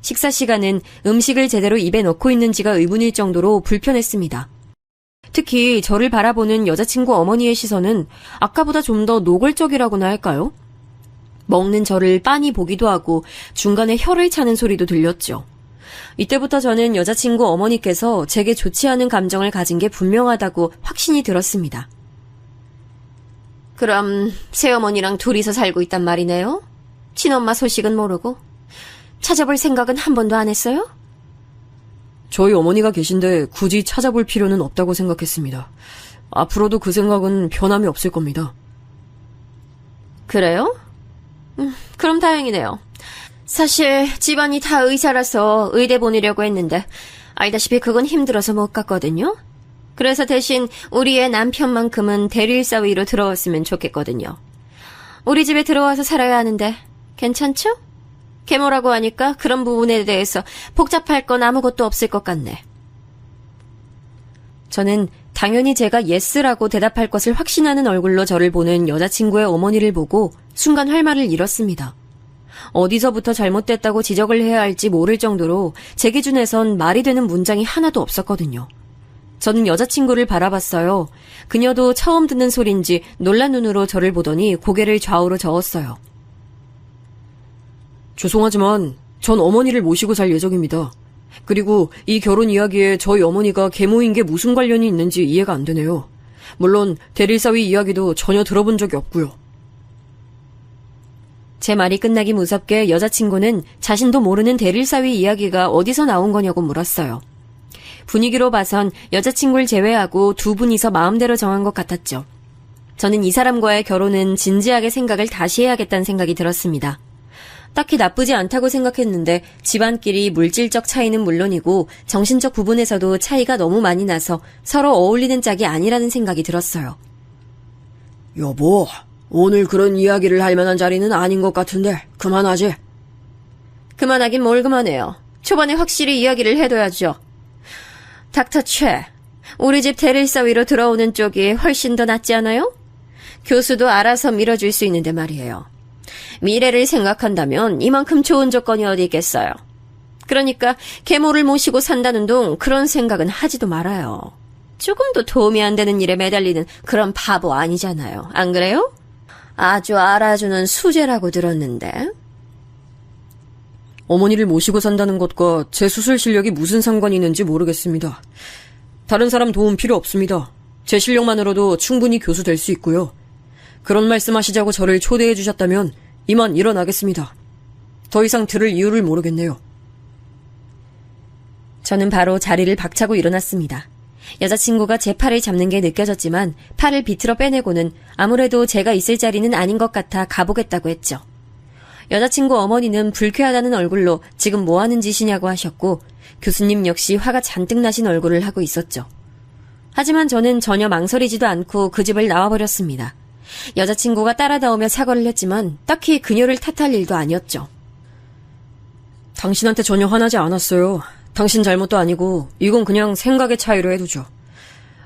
식사 시간은 음식을 제대로 입에 넣고 있는지가 의문일 정도로 불편했습니다. 특히 저를 바라보는 여자친구 어머니의 시선은 아까보다 좀 더 노골적이라고나 할까요? 먹는 저를 빤히 보기도 하고 중간에 혀를 차는 소리도 들렸죠. 이때부터 저는 여자친구 어머니께서 제게 좋지 않은 감정을 가진 게 분명하다고 확신이 들었습니다. 그럼 새어머니랑 둘이서 살고 있단 말이네요? 친엄마 소식은 모르고? 찾아볼 생각은 한 번도 안 했어요? 저희 어머니가 계신데 굳이 찾아볼 필요는 없다고 생각했습니다. 앞으로도 그 생각은 변함이 없을 겁니다. 그래요? 그럼 다행이네요. 사실 집안이 다 의사라서 의대 보내려고 했는데 알다시피 그건 힘들어서 못 갔거든요. 그래서 대신 우리 애 남편만큼은 대릴 사위로 들어왔으면 좋겠거든요. 우리 집에 들어와서 살아야 하는데 괜찮죠? 계모라고 하니까 그런 부분에 대해서 복잡할 건 아무것도 없을 것 같네. 저는 당연히 제가 예스라고 대답할 것을 확신하는 얼굴로 저를 보는 여자친구의 어머니를 보고 순간 할 말을 잃었습니다. 어디서부터 잘못됐다고 지적을 해야 할지 모를 정도로 제 기준에선 말이 되는 문장이 하나도 없었거든요. 저는 여자친구를 바라봤어요. 그녀도 처음 듣는 소린지 놀란 눈으로 저를 보더니 고개를 좌우로 저었어요. 죄송하지만 전 어머니를 모시고 살 예정입니다. 그리고 이 결혼 이야기에 저희 어머니가 계모인 게 무슨 관련이 있는지 이해가 안 되네요. 물론 대릴사위 이야기도 전혀 들어본 적이 없고요. 제 말이 끝나기 무섭게 여자친구는 자신도 모르는 대릴사위 이야기가 어디서 나온 거냐고 물었어요. 분위기로 봐선 여자친구를 제외하고 두 분이서 마음대로 정한 것 같았죠. 저는 이 사람과의 결혼은 진지하게 생각을 다시 해야겠다는 생각이 들었습니다. 딱히 나쁘지 않다고 생각했는데 집안끼리 물질적 차이는 물론이고 정신적 부분에서도 차이가 너무 많이 나서 서로 어울리는 짝이 아니라는 생각이 들었어요. 여보, 오늘 그런 이야기를 할 만한 자리는 아닌 것 같은데 그만하지? 그만하긴 뭘 그만해요. 초반에 확실히 이야기를 해둬야죠. 닥터 최, 우리 집 대릴사위로 들어오는 쪽이 훨씬 더 낫지 않아요? 교수도 알아서 밀어줄 수 있는데 말이에요. 미래를 생각한다면 이만큼 좋은 조건이 어디 있겠어요. 그러니까 계모를 모시고 산다는 동 그런 생각은 하지도 말아요. 조금도 도움이 안 되는 일에 매달리는 그런 바보 아니잖아요. 안 그래요? 아주 알아주는 수제라고 들었는데. 어머니를 모시고 산다는 것과 제 수술 실력이 무슨 상관이 있는지 모르겠습니다. 다른 사람 도움 필요 없습니다. 제 실력만으로도 충분히 교수 될 수 있고요. 그런 말씀하시자고 저를 초대해 주셨다면 이만 일어나겠습니다. 더 이상 들을 이유를 모르겠네요. 저는 바로 자리를 박차고 일어났습니다. 여자친구가 제 팔을 잡는 게 느껴졌지만 팔을 비틀어 빼내고는 아무래도 제가 있을 자리는 아닌 것 같아 가보겠다고 했죠. 여자친구 어머니는 불쾌하다는 얼굴로 지금 뭐 하는 짓이냐고 하셨고 교수님 역시 화가 잔뜩 나신 얼굴을 하고 있었죠. 하지만 저는 전혀 망설이지도 않고 그 집을 나와버렸습니다. 여자친구가 따라 나오며 사과를 했지만 딱히 그녀를 탓할 일도 아니었죠. 당신한테 전혀 화나지 않았어요. 당신 잘못도 아니고 이건 그냥 생각의 차이로 해두죠.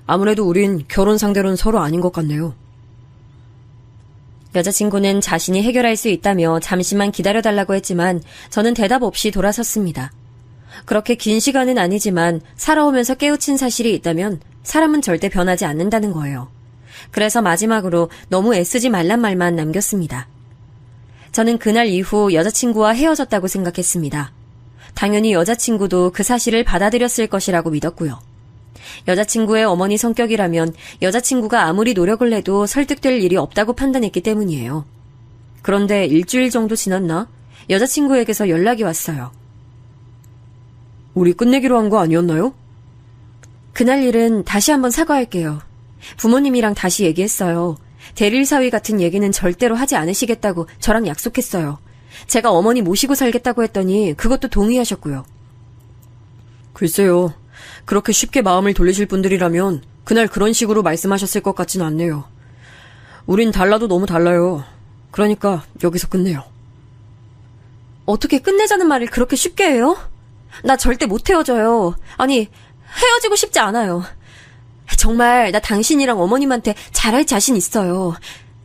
아무래도 우린 결혼 상대로는 서로 아닌 것 같네요. 여자친구는 자신이 해결할 수 있다며 잠시만 기다려달라고 했지만 저는 대답 없이 돌아섰습니다. 그렇게 긴 시간은 아니지만 살아오면서 깨우친 사실이 있다면 사람은 절대 변하지 않는다는 거예요. 그래서 마지막으로 너무 애쓰지 말란 말만 남겼습니다. 저는 그날 이후 여자친구와 헤어졌다고 생각했습니다. 당연히 여자친구도 그 사실을 받아들였을 것이라고 믿었고요. 여자친구의 어머니 성격이라면 여자친구가 아무리 노력을 해도 설득될 일이 없다고 판단했기 때문이에요. 그런데 일주일 정도 지났나? 여자친구에게서 연락이 왔어요. 우리 끝내기로 한 거 아니었나요? 그날 일은 다시 한번 사과할게요. 부모님이랑 다시 얘기했어요. 대릴사위 같은 얘기는 절대로 하지 않으시겠다고 저랑 약속했어요. 제가 어머니 모시고 살겠다고 했더니 그것도 동의하셨고요. 글쎄요. 그렇게 쉽게 마음을 돌리실 분들이라면 그날 그런 식으로 말씀하셨을 것 같진 않네요. 우린 달라도 너무 달라요. 그러니까 여기서 끝내요. 어떻게 끝내자는 말을 그렇게 쉽게 해요? 나 절대 못 헤어져요. 아니, 헤어지고 싶지 않아요. 정말 나 당신이랑 어머님한테 잘할 자신 있어요.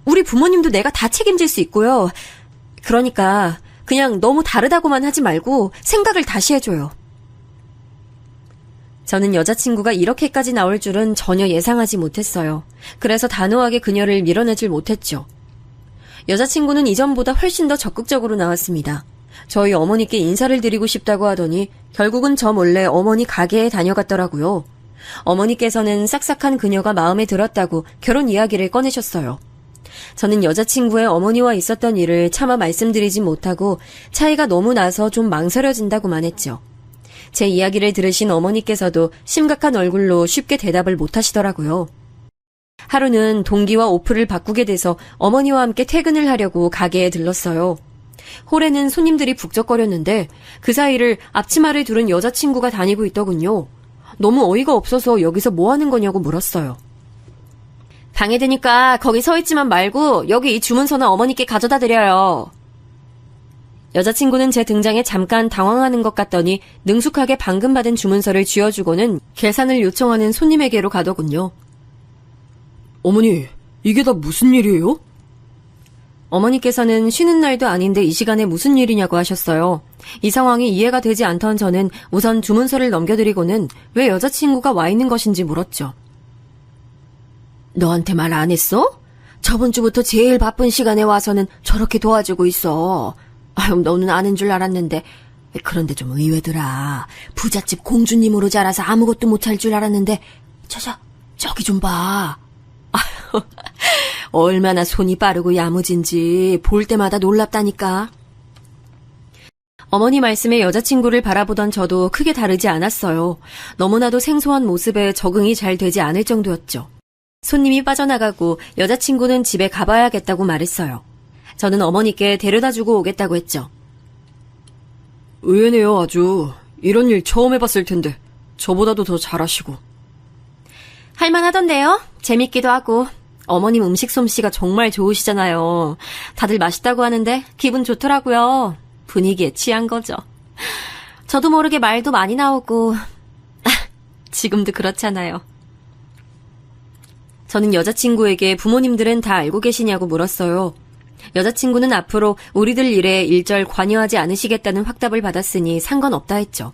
우리 부모님도 내가 다 책임질 수 있고요. 그러니까 그냥 너무 다르다고만 하지 말고 생각을 다시 해줘요. 저는 여자친구가 이렇게까지 나올 줄은 전혀 예상하지 못했어요. 그래서 단호하게 그녀를 밀어내질 못했죠. 여자친구는 이전보다 훨씬 더 적극적으로 나왔습니다. 저희 어머니께 인사를 드리고 싶다고 하더니 결국은 저 몰래 어머니 가게에 다녀갔더라고요. 어머니께서는 싹싹한 그녀가 마음에 들었다고 결혼 이야기를 꺼내셨어요. 저는 여자친구의 어머니와 있었던 일을 차마 말씀드리지 못하고 차이가 너무 나서 좀 망설여진다고만 했죠. 제 이야기를 들으신 어머니께서도 심각한 얼굴로 쉽게 대답을 못하시더라고요. 하루는 동기와 오프를 바꾸게 돼서 어머니와 함께 퇴근을 하려고 가게에 들렀어요. 홀에는 손님들이 북적거렸는데 그 사이를 앞치마를 두른 여자친구가 다니고 있더군요. 너무 어이가 없어서 여기서 뭐 하는 거냐고 물었어요. 방해되니까 거기 서 있지만 말고 여기 이 주문서나 어머니께 가져다 드려요. 여자친구는 제 등장에 잠깐 당황하는 것 같더니 능숙하게 방금 받은 주문서를 쥐어주고는 계산을 요청하는 손님에게로 가더군요. 어머니, 이게 다 무슨 일이에요? 어머니께서는 쉬는 날도 아닌데 이 시간에 무슨 일이냐고 하셨어요. 이 상황이 이해가 되지 않던 저는 우선 주문서를 넘겨드리고는 왜 여자친구가 와 있는 것인지 물었죠. 너한테 말 안 했어? 저번 주부터 제일 바쁜 시간에 와서는 저렇게 도와주고 있어. 아유, 너는 아는 줄 알았는데. 그런데 좀 의외더라. 부잣집 공주님으로 자라서 아무것도 못할 줄 알았는데. 저기 좀 봐. 아유, 얼마나 손이 빠르고 야무진지 볼 때마다 놀랍다니까. 어머니 말씀에 여자친구를 바라보던 저도 크게 다르지 않았어요. 너무나도 생소한 모습에 적응이 잘 되지 않을 정도였죠. 손님이 빠져나가고 여자친구는 집에 가봐야겠다고 말했어요. 저는 어머니께 데려다주고 오겠다고 했죠. 의외네요, 아주. 이런 일 처음 해봤을 텐데 저보다도 더 잘하시고. 할만하던데요? 재밌기도 하고. 어머님 음식 솜씨가 정말 좋으시잖아요. 다들 맛있다고 하는데 기분 좋더라고요. 분위기에 취한 거죠. 저도 모르게 말도 많이 나오고 지금도 그렇잖아요. 저는 여자친구에게 부모님들은 다 알고 계시냐고 물었어요. 여자친구는 앞으로 우리들 일에 일절 관여하지 않으시겠다는 확답을 받았으니 상관없다 했죠.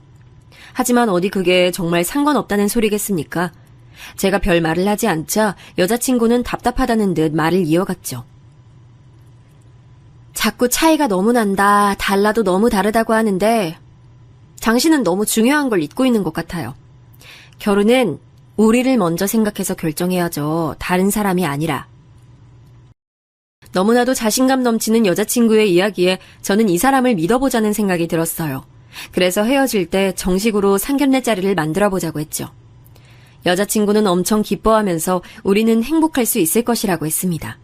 하지만 어디 그게 정말 상관없다는 소리겠습니까? 제가 별 말을 하지 않자 여자친구는 답답하다는 듯 말을 이어갔죠. 자꾸 차이가 너무 난다, 달라도 너무 다르다고 하는데 당신은 너무 중요한 걸 잊고 있는 것 같아요. 결혼은 우리를 먼저 생각해서 결정해야죠. 다른 사람이 아니라. 너무나도 자신감 넘치는 여자친구의 이야기에 저는 이 사람을 믿어보자는 생각이 들었어요. 그래서 헤어질 때 정식으로 상견례 자리를 만들어보자고 했죠. 여자친구는 엄청 기뻐하면서 우리는 행복할 수 있을 것이라고 했습니다.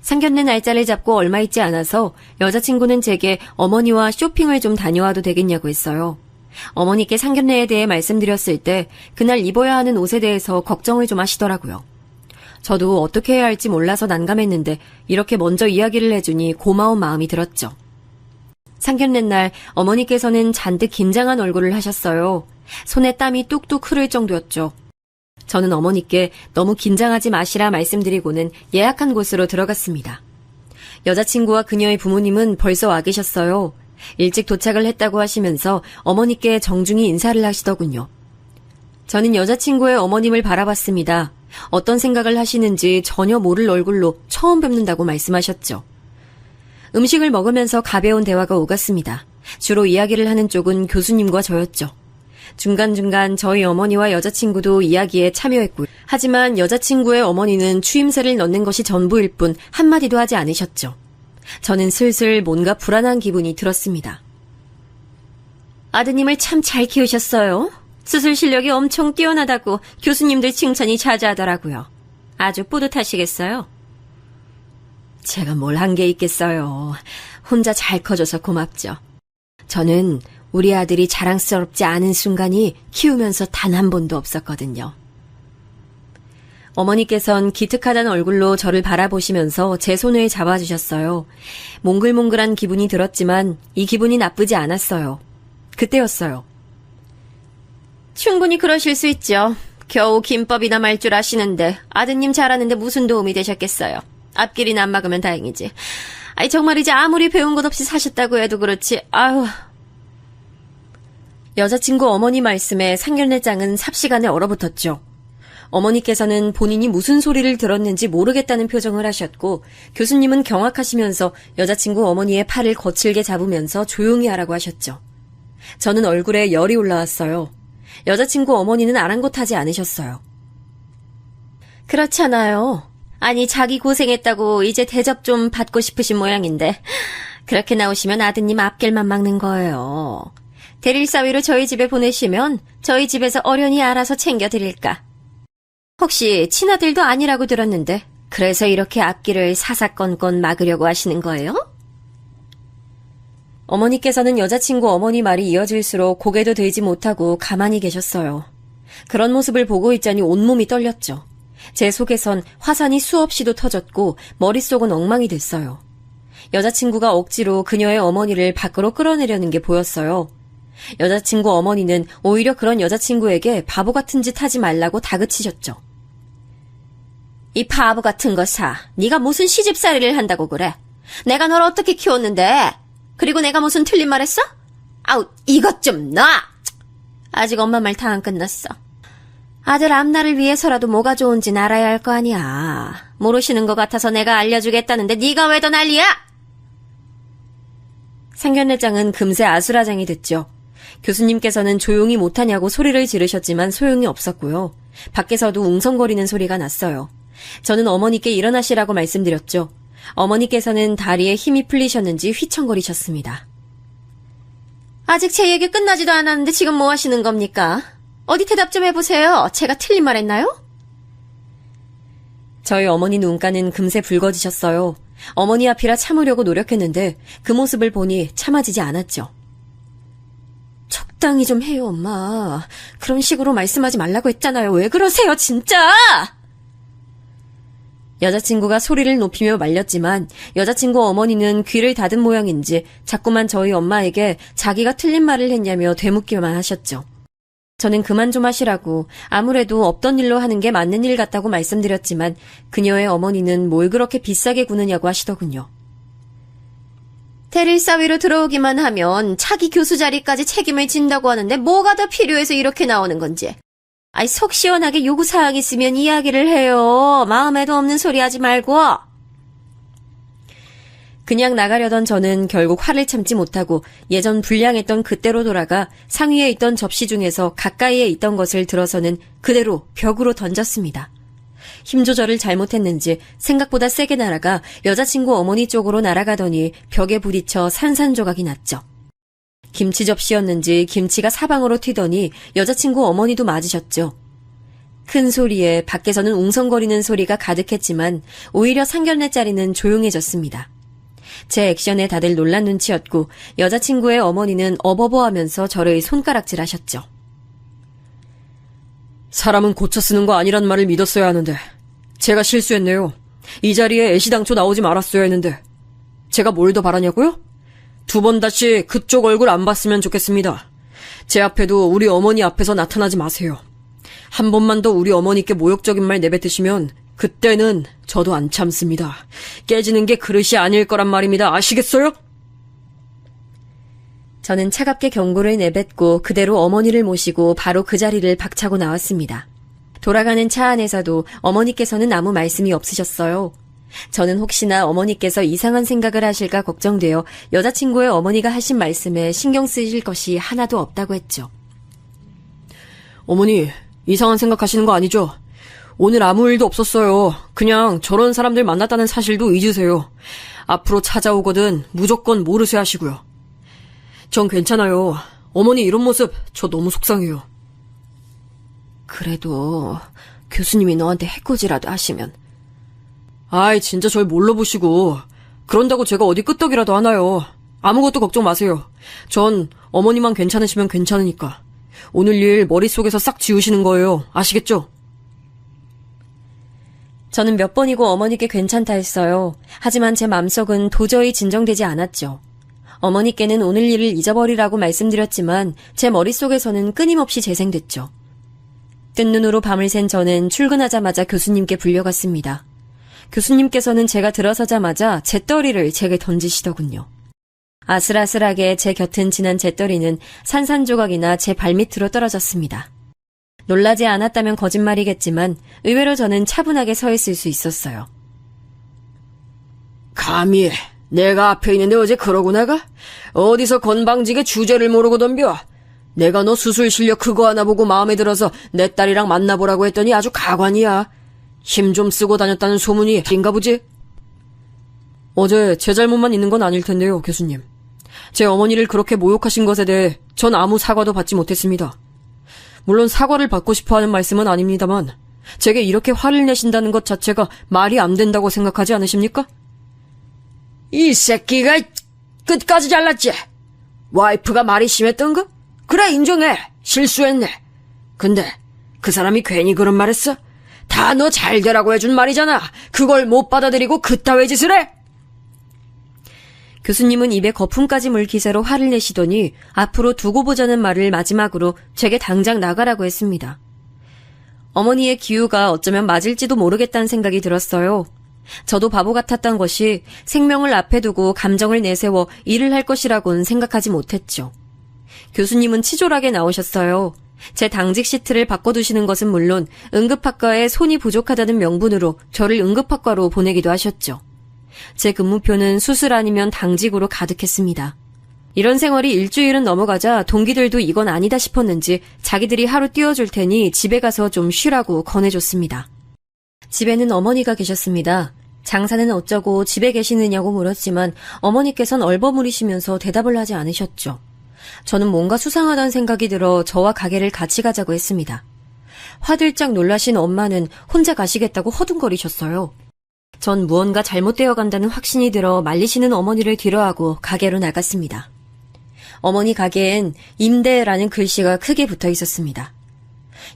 상견례 날짜를 잡고 얼마 있지 않아서 여자친구는 제게 어머니와 쇼핑을 좀 다녀와도 되겠냐고 했어요. 어머니께 상견례에 대해 말씀드렸을 때 그날 입어야 하는 옷에 대해서 걱정을 좀 하시더라고요. 저도 어떻게 해야 할지 몰라서 난감했는데 이렇게 먼저 이야기를 해주니 고마운 마음이 들었죠. 상견례 날 어머니께서는 잔뜩 긴장한 얼굴을 하셨어요. 손에 땀이 뚝뚝 흐를 정도였죠. 저는 어머니께 너무 긴장하지 마시라 말씀드리고는 예약한 곳으로 들어갔습니다. 여자친구와 그녀의 부모님은 벌써 와 계셨어요. 일찍 도착을 했다고 하시면서 어머니께 정중히 인사를 하시더군요. 저는 여자친구의 어머님을 바라봤습니다. 어떤 생각을 하시는지 전혀 모를 얼굴로 처음 뵙는다고 말씀하셨죠. 음식을 먹으면서 가벼운 대화가 오갔습니다. 주로 이야기를 하는 쪽은 교수님과 저였죠. 중간중간 저희 어머니와 여자친구도 이야기에 참여했고요. 하지만 여자친구의 어머니는 추임새를 넣는 것이 전부일 뿐 한마디도 하지 않으셨죠. 저는 슬슬 뭔가 불안한 기분이 들었습니다. 아드님을 참 잘 키우셨어요. 수술 실력이 엄청 뛰어나다고 교수님들 칭찬이 자자하더라고요. 아주 뿌듯하시겠어요? 제가 뭘 한 게 있겠어요. 혼자 잘 커줘서 고맙죠. 저는 우리 아들이 자랑스럽지 않은 순간이 키우면서 단 한 번도 없었거든요. 어머니께선 기특하다는 얼굴로 저를 바라보시면서 제 손을 잡아주셨어요. 몽글몽글한 기분이 들었지만 이 기분이 나쁘지 않았어요. 그때였어요. 충분히 그러실 수 있죠. 겨우 김밥이나 말 줄 아시는데 아드님 잘하는데 무슨 도움이 되셨겠어요. 앞길이나 안 막으면 다행이지. 아이 정말이지 아무리 배운 것 없이 사셨다고 해도 그렇지. 아유. 여자친구 어머니 말씀에 상견례장은 삽시간에 얼어붙었죠. 어머니께서는 본인이 무슨 소리를 들었는지 모르겠다는 표정을 하셨고 교수님은 경악하시면서 여자친구 어머니의 팔을 거칠게 잡으면서 조용히 하라고 하셨죠. 저는 얼굴에 열이 올라왔어요. 여자친구 어머니는 아랑곳하지 않으셨어요. 그렇잖아요. 아니 자기 고생했다고 이제 대접 좀 받고 싶으신 모양인데 그렇게 나오시면 아드님 앞길만 막는 거예요. 대릴사위로 저희 집에 보내시면 저희 집에서 어련히 알아서 챙겨드릴까. 혹시 친아들도 아니라고 들었는데 그래서 이렇게 앞길을 사사건건 막으려고 하시는 거예요? 어머니께서는 여자친구 어머니 말이 이어질수록 고개도 들지 못하고 가만히 계셨어요. 그런 모습을 보고 있자니 온몸이 떨렸죠. 제 속에선 화산이 수없이도 터졌고 머릿속은 엉망이 됐어요. 여자친구가 억지로 그녀의 어머니를 밖으로 끌어내려는 게 보였어요. 여자친구 어머니는 오히려 그런 여자친구에게 바보 같은 짓 하지 말라고 다그치셨죠. 이 바보 같은 거사, 네가 무슨 시집살이를 한다고 그래? 내가 널 어떻게 키웠는데? 그리고 내가 무슨 틀린 말 했어? 아우, 이것 좀 놔! 아직 엄마 말 다 안 끝났어. 아들 앞날을 위해서라도 뭐가 좋은진 알아야 할 거 아니야. 모르시는 것 같아서 내가 알려주겠다는데 네가 왜 더 난리야? 상견례장은 금세 아수라장이 됐죠. 교수님께서는 조용히 못하냐고 소리를 지르셨지만 소용이 없었고요. 밖에서도 웅성거리는 소리가 났어요. 저는 어머니께 일어나시라고 말씀드렸죠. 어머니께서는 다리에 힘이 풀리셨는지 휘청거리셨습니다. 아직 제 얘기 끝나지도 않았는데 지금 뭐 하시는 겁니까? 어디 대답 좀 해보세요. 제가 틀린 말 했나요? 저희 어머니 눈가는 금세 붉어지셨어요. 어머니 앞이라 참으려고 노력했는데 그 모습을 보니 참아지지 않았죠. 적당히 좀 해요, 엄마. 그런 식으로 말씀하지 말라고 했잖아요. 왜 그러세요, 진짜! 여자친구가 소리를 높이며 말렸지만 여자친구 어머니는 귀를 닫은 모양인지 자꾸만 저희 엄마에게 자기가 틀린 말을 했냐며 되묻기만 하셨죠. 저는 그만 좀 하시라고 아무래도 없던 일로 하는 게 맞는 일 같다고 말씀드렸지만 그녀의 어머니는 뭘 그렇게 비싸게 구느냐고 하시더군요. 대릴사위로 들어오기만 하면 차기 교수 자리까지 책임을 진다고 하는데 뭐가 더 필요해서 이렇게 나오는 건지. 아이 속 시원하게 요구사항 있으면 이야기를 해요. 마음에도 없는 소리 하지 말고. 그냥 나가려던 저는 결국 화를 참지 못하고 예전 불량했던 그때로 돌아가 상위에 있던 접시 중에서 가까이에 있던 것을 들어서는 그대로 벽으로 던졌습니다. 힘 조절을 잘못했는지 생각보다 세게 날아가 여자친구 어머니 쪽으로 날아가더니 벽에 부딪혀 산산조각이 났죠. 김치 접시였는지 김치가 사방으로 튀더니 여자친구 어머니도 맞으셨죠. 큰 소리에 밖에서는 웅성거리는 소리가 가득했지만 오히려 상견례 자리는 조용해졌습니다. 제 액션에 다들 놀란 눈치였고 여자친구의 어머니는 어버버하면서 저를 손가락질 하셨죠. 사람은 고쳐 쓰는 거 아니란 말을 믿었어야 하는데 제가 실수했네요. 이 자리에 애시당초 나오지 말았어야 했는데 제가 뭘 더 바라냐고요? 2번 다시 그쪽 얼굴 안 봤으면 좋겠습니다. 제 앞에도 우리 어머니 앞에서 나타나지 마세요. 한 번만 더 우리 어머니께 모욕적인 말 내뱉으시면 그때는 저도 안 참습니다. 깨지는 게 그릇이 아닐 거란 말입니다. 아시겠어요? 저는 차갑게 경고를 내뱉고 그대로 어머니를 모시고 바로 그 자리를 박차고 나왔습니다. 돌아가는 차 안에서도 어머니께서는 아무 말씀이 없으셨어요. 저는 혹시나 어머니께서 이상한 생각을 하실까 걱정되어 여자친구의 어머니가 하신 말씀에 신경 쓰실 것이 하나도 없다고 했죠. 어머니, 이상한 생각하시는 거 아니죠? 오늘 아무 일도 없었어요. 그냥 저런 사람들 만났다는 사실도 잊으세요. 앞으로 찾아오거든 무조건 모르쇠 하시고요. 전 괜찮아요. 어머니 이런 모습 저 너무 속상해요. 그래도 교수님이 너한테 해코지라도 하시면. 아이, 진짜 절 뭘로 보시고. 그런다고 제가 어디 끄떡이라도 하나요. 아무것도 걱정 마세요. 전 어머니만 괜찮으시면 괜찮으니까. 오늘 일 머릿속에서 싹 지우시는 거예요. 아시겠죠? 저는 몇 번이고 어머니께 괜찮다 했어요. 하지만 제 마음속은 도저히 진정되지 않았죠. 어머니께는 오늘 일을 잊어버리라고 말씀드렸지만 제 머릿속에서는 끊임없이 재생됐죠. 뜬 눈으로 밤을 샌 저는 출근하자마자 교수님께 불려갔습니다. 교수님께서는 제가 들어서자마자 잿더리를 제게 던지시더군요. 아슬아슬하게 제 곁은 지난 잿더리는 산산조각이나 제 발밑으로 떨어졌습니다. 놀라지 않았다면 거짓말이겠지만 의외로 저는 차분하게 서 있을 수 있었어요. 감히 내가 앞에 있는데 어제 그러고 나가? 어디서 건방지게 주제를 모르고 덤벼? 내가 너 수술 실력 그거 하나 보고 마음에 들어서 내 딸이랑 만나보라고 했더니 아주 가관이야. 힘 좀 쓰고 다녔다는 소문이 인가 보지? 어제 제 잘못만 있는 건 아닐 텐데요, 교수님. 제 어머니를 그렇게 모욕하신 것에 대해 전 아무 사과도 받지 못했습니다. 물론 사과를 받고 싶어하는 말씀은 아닙니다만 제게 이렇게 화를 내신다는 것 자체가 말이 안 된다고 생각하지 않으십니까? 이 새끼가 끝까지 잘났지? 와이프가 말이 심했던가? 그래, 인정해. 실수했네. 근데 그 사람이 괜히 그런 말 했어? 다 너 잘되라고 해준 말이잖아. 그걸 못 받아들이고 그따위 짓을 해? 교수님은 입에 거품까지 물 기세로 화를 내시더니 앞으로 두고 보자는 말을 마지막으로 제게 당장 나가라고 했습니다. 어머니의 기우가 어쩌면 맞을지도 모르겠다는 생각이 들었어요. 저도 바보 같았던 것이 생명을 앞에 두고 감정을 내세워 일을 할 것이라고는 생각하지 못했죠. 교수님은 치졸하게 나오셨어요. 제 당직 시트를 바꿔두시는 것은 물론 응급학과에 손이 부족하다는 명분으로 저를 응급학과로 보내기도 하셨죠. 제 근무표는 수술 아니면 당직으로 가득했습니다. 이런 생활이 일주일은 넘어가자 동기들도 이건 아니다 싶었는지 자기들이 하루 띄워줄 테니 집에 가서 좀 쉬라고 권해줬습니다. 집에는 어머니가 계셨습니다. 장사는 어쩌고 집에 계시느냐고 물었지만 어머니께선 얼버무리시면서 대답을 하지 않으셨죠. 저는 뭔가 수상하다는 생각이 들어 저와 가게를 같이 가자고 했습니다. 화들짝 놀라신 엄마는 혼자 가시겠다고 허둥거리셨어요. 전 무언가 잘못되어 간다는 확신이 들어 말리시는 어머니를 뒤로하고 가게로 나갔습니다. 어머니 가게엔 임대라는 글씨가 크게 붙어 있었습니다.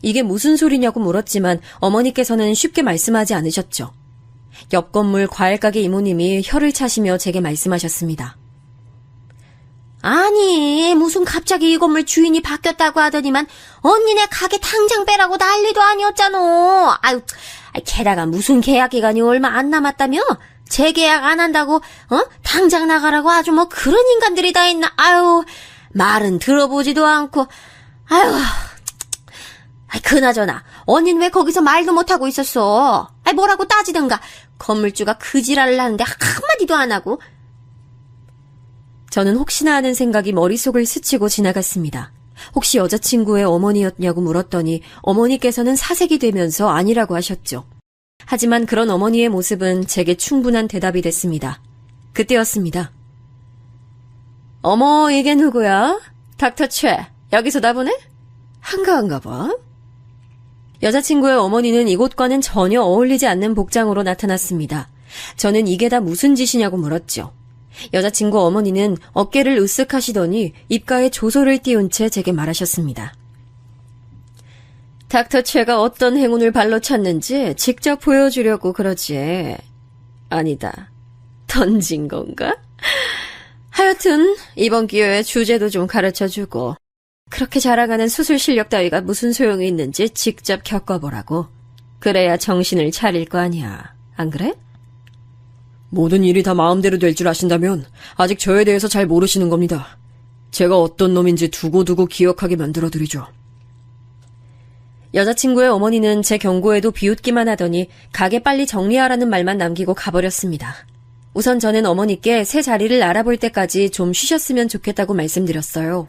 이게 무슨 소리냐고 물었지만 어머니께서는 쉽게 말씀하지 않으셨죠. 옆 건물 과일가게 이모님이 혀를 차시며 제게 말씀하셨습니다. 아니, 무슨 갑자기 이 건물 주인이 바뀌었다고 하더니만 언니네 가게 당장 빼라고 난리도 아니었잖아. 아유, 게다가 무슨 계약 기간이 얼마 안 남았다며? 재계약 안 한다고 당장 나가라고 아주 뭐 그런 인간들이 다 있나. 아유, 말은 들어보지도 않고. 아유, 그나저나 언니는 왜 거기서 말도 못하고 있었어? 뭐라고 따지던가. 건물주가 그 지랄을 하는데 한마디도 안 하고. 저는 혹시나 하는 생각이 머릿속을 스치고 지나갔습니다. 혹시 여자친구의 어머니였냐고 물었더니 어머니께서는 사색이 되면서 아니라고 하셨죠. 하지만 그런 어머니의 모습은 제게 충분한 대답이 됐습니다. 그때였습니다. 어머, 이게 누구야? 닥터 최, 여기서 나 보네? 한가한가 봐. 여자친구의 어머니는 이곳과는 전혀 어울리지 않는 복장으로 나타났습니다. 저는 이게 다 무슨 짓이냐고 물었죠. 여자친구 어머니는 어깨를 으쓱 하시더니 입가에 조소를 띄운 채 제게 말하셨습니다. 닥터 최가 어떤 행운을 발로 찼는지 직접 보여주려고 그러지. 아니다. 던진 건가? 하여튼 이번 기회에 주제도 좀 가르쳐주고 그렇게 자랑하는 수술 실력 따위가 무슨 소용이 있는지 직접 겪어보라고. 그래야 정신을 차릴 거 아니야. 안 그래? 모든 일이 다 마음대로 될 줄 아신다면 아직 저에 대해서 잘 모르시는 겁니다. 제가 어떤 놈인지 두고두고 기억하게 만들어드리죠. 여자친구의 어머니는 제 경고에도 비웃기만 하더니 가게 빨리 정리하라는 말만 남기고 가버렸습니다. 우선 저는 어머니께 새 자리를 알아볼 때까지 좀 쉬셨으면 좋겠다고 말씀드렸어요.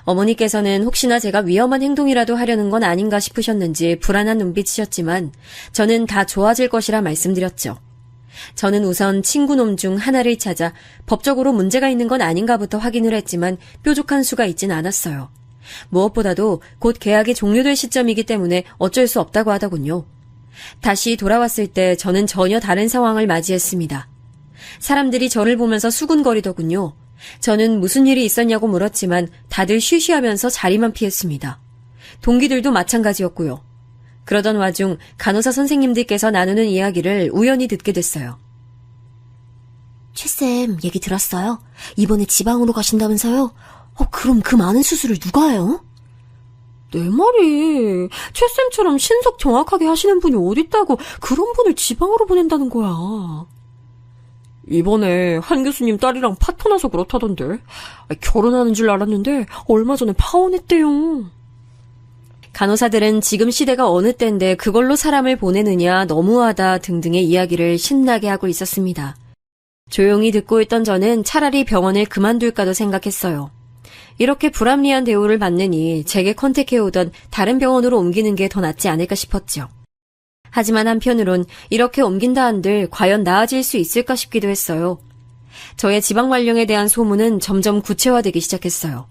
어머니께서는 혹시나 제가 위험한 행동이라도 하려는 건 아닌가 싶으셨는지 불안한 눈빛이셨지만 저는 다 좋아질 것이라 말씀드렸죠. 저는 우선 친구놈 중 하나를 찾아 법적으로 문제가 있는 건 아닌가부터 확인을 했지만 뾰족한 수가 있진 않았어요. 무엇보다도 곧 계약이 종료될 시점이기 때문에 어쩔 수 없다고 하더군요. 다시 돌아왔을 때 저는 전혀 다른 상황을 맞이했습니다. 사람들이 저를 보면서 수군거리더군요. 저는 무슨 일이 있었냐고 물었지만 다들 쉬쉬하면서 자리만 피했습니다. 동기들도 마찬가지였고요. 그러던 와중 간호사 선생님들께서 나누는 이야기를 우연히 듣게 됐어요. 최쌤, 얘기 들었어요? 이번에 지방으로 가신다면서요? 그럼 그 많은 수술을 누가 해요? 내 말이 최쌤처럼 신속 정확하게 하시는 분이 어딨다고 그런 분을 지방으로 보낸다는 거야. 이번에 한 교수님 딸이랑 파토나서 그렇다던데. 결혼하는 줄 알았는데 얼마 전에 파혼했대요. 간호사들은 지금 시대가 어느 때인데 그걸로 사람을 보내느냐 너무하다 등등의 이야기를 신나게 하고 있었습니다. 조용히 듣고 있던 저는 차라리 병원을 그만둘까도 생각했어요. 이렇게 불합리한 대우를 받느니 제게 컨택해오던 다른 병원으로 옮기는 게 더 낫지 않을까 싶었죠. 하지만 한편으론 이렇게 옮긴다 한들 과연 나아질 수 있을까 싶기도 했어요. 저의 지방 발령에 대한 소문은 점점 구체화되기 시작했어요.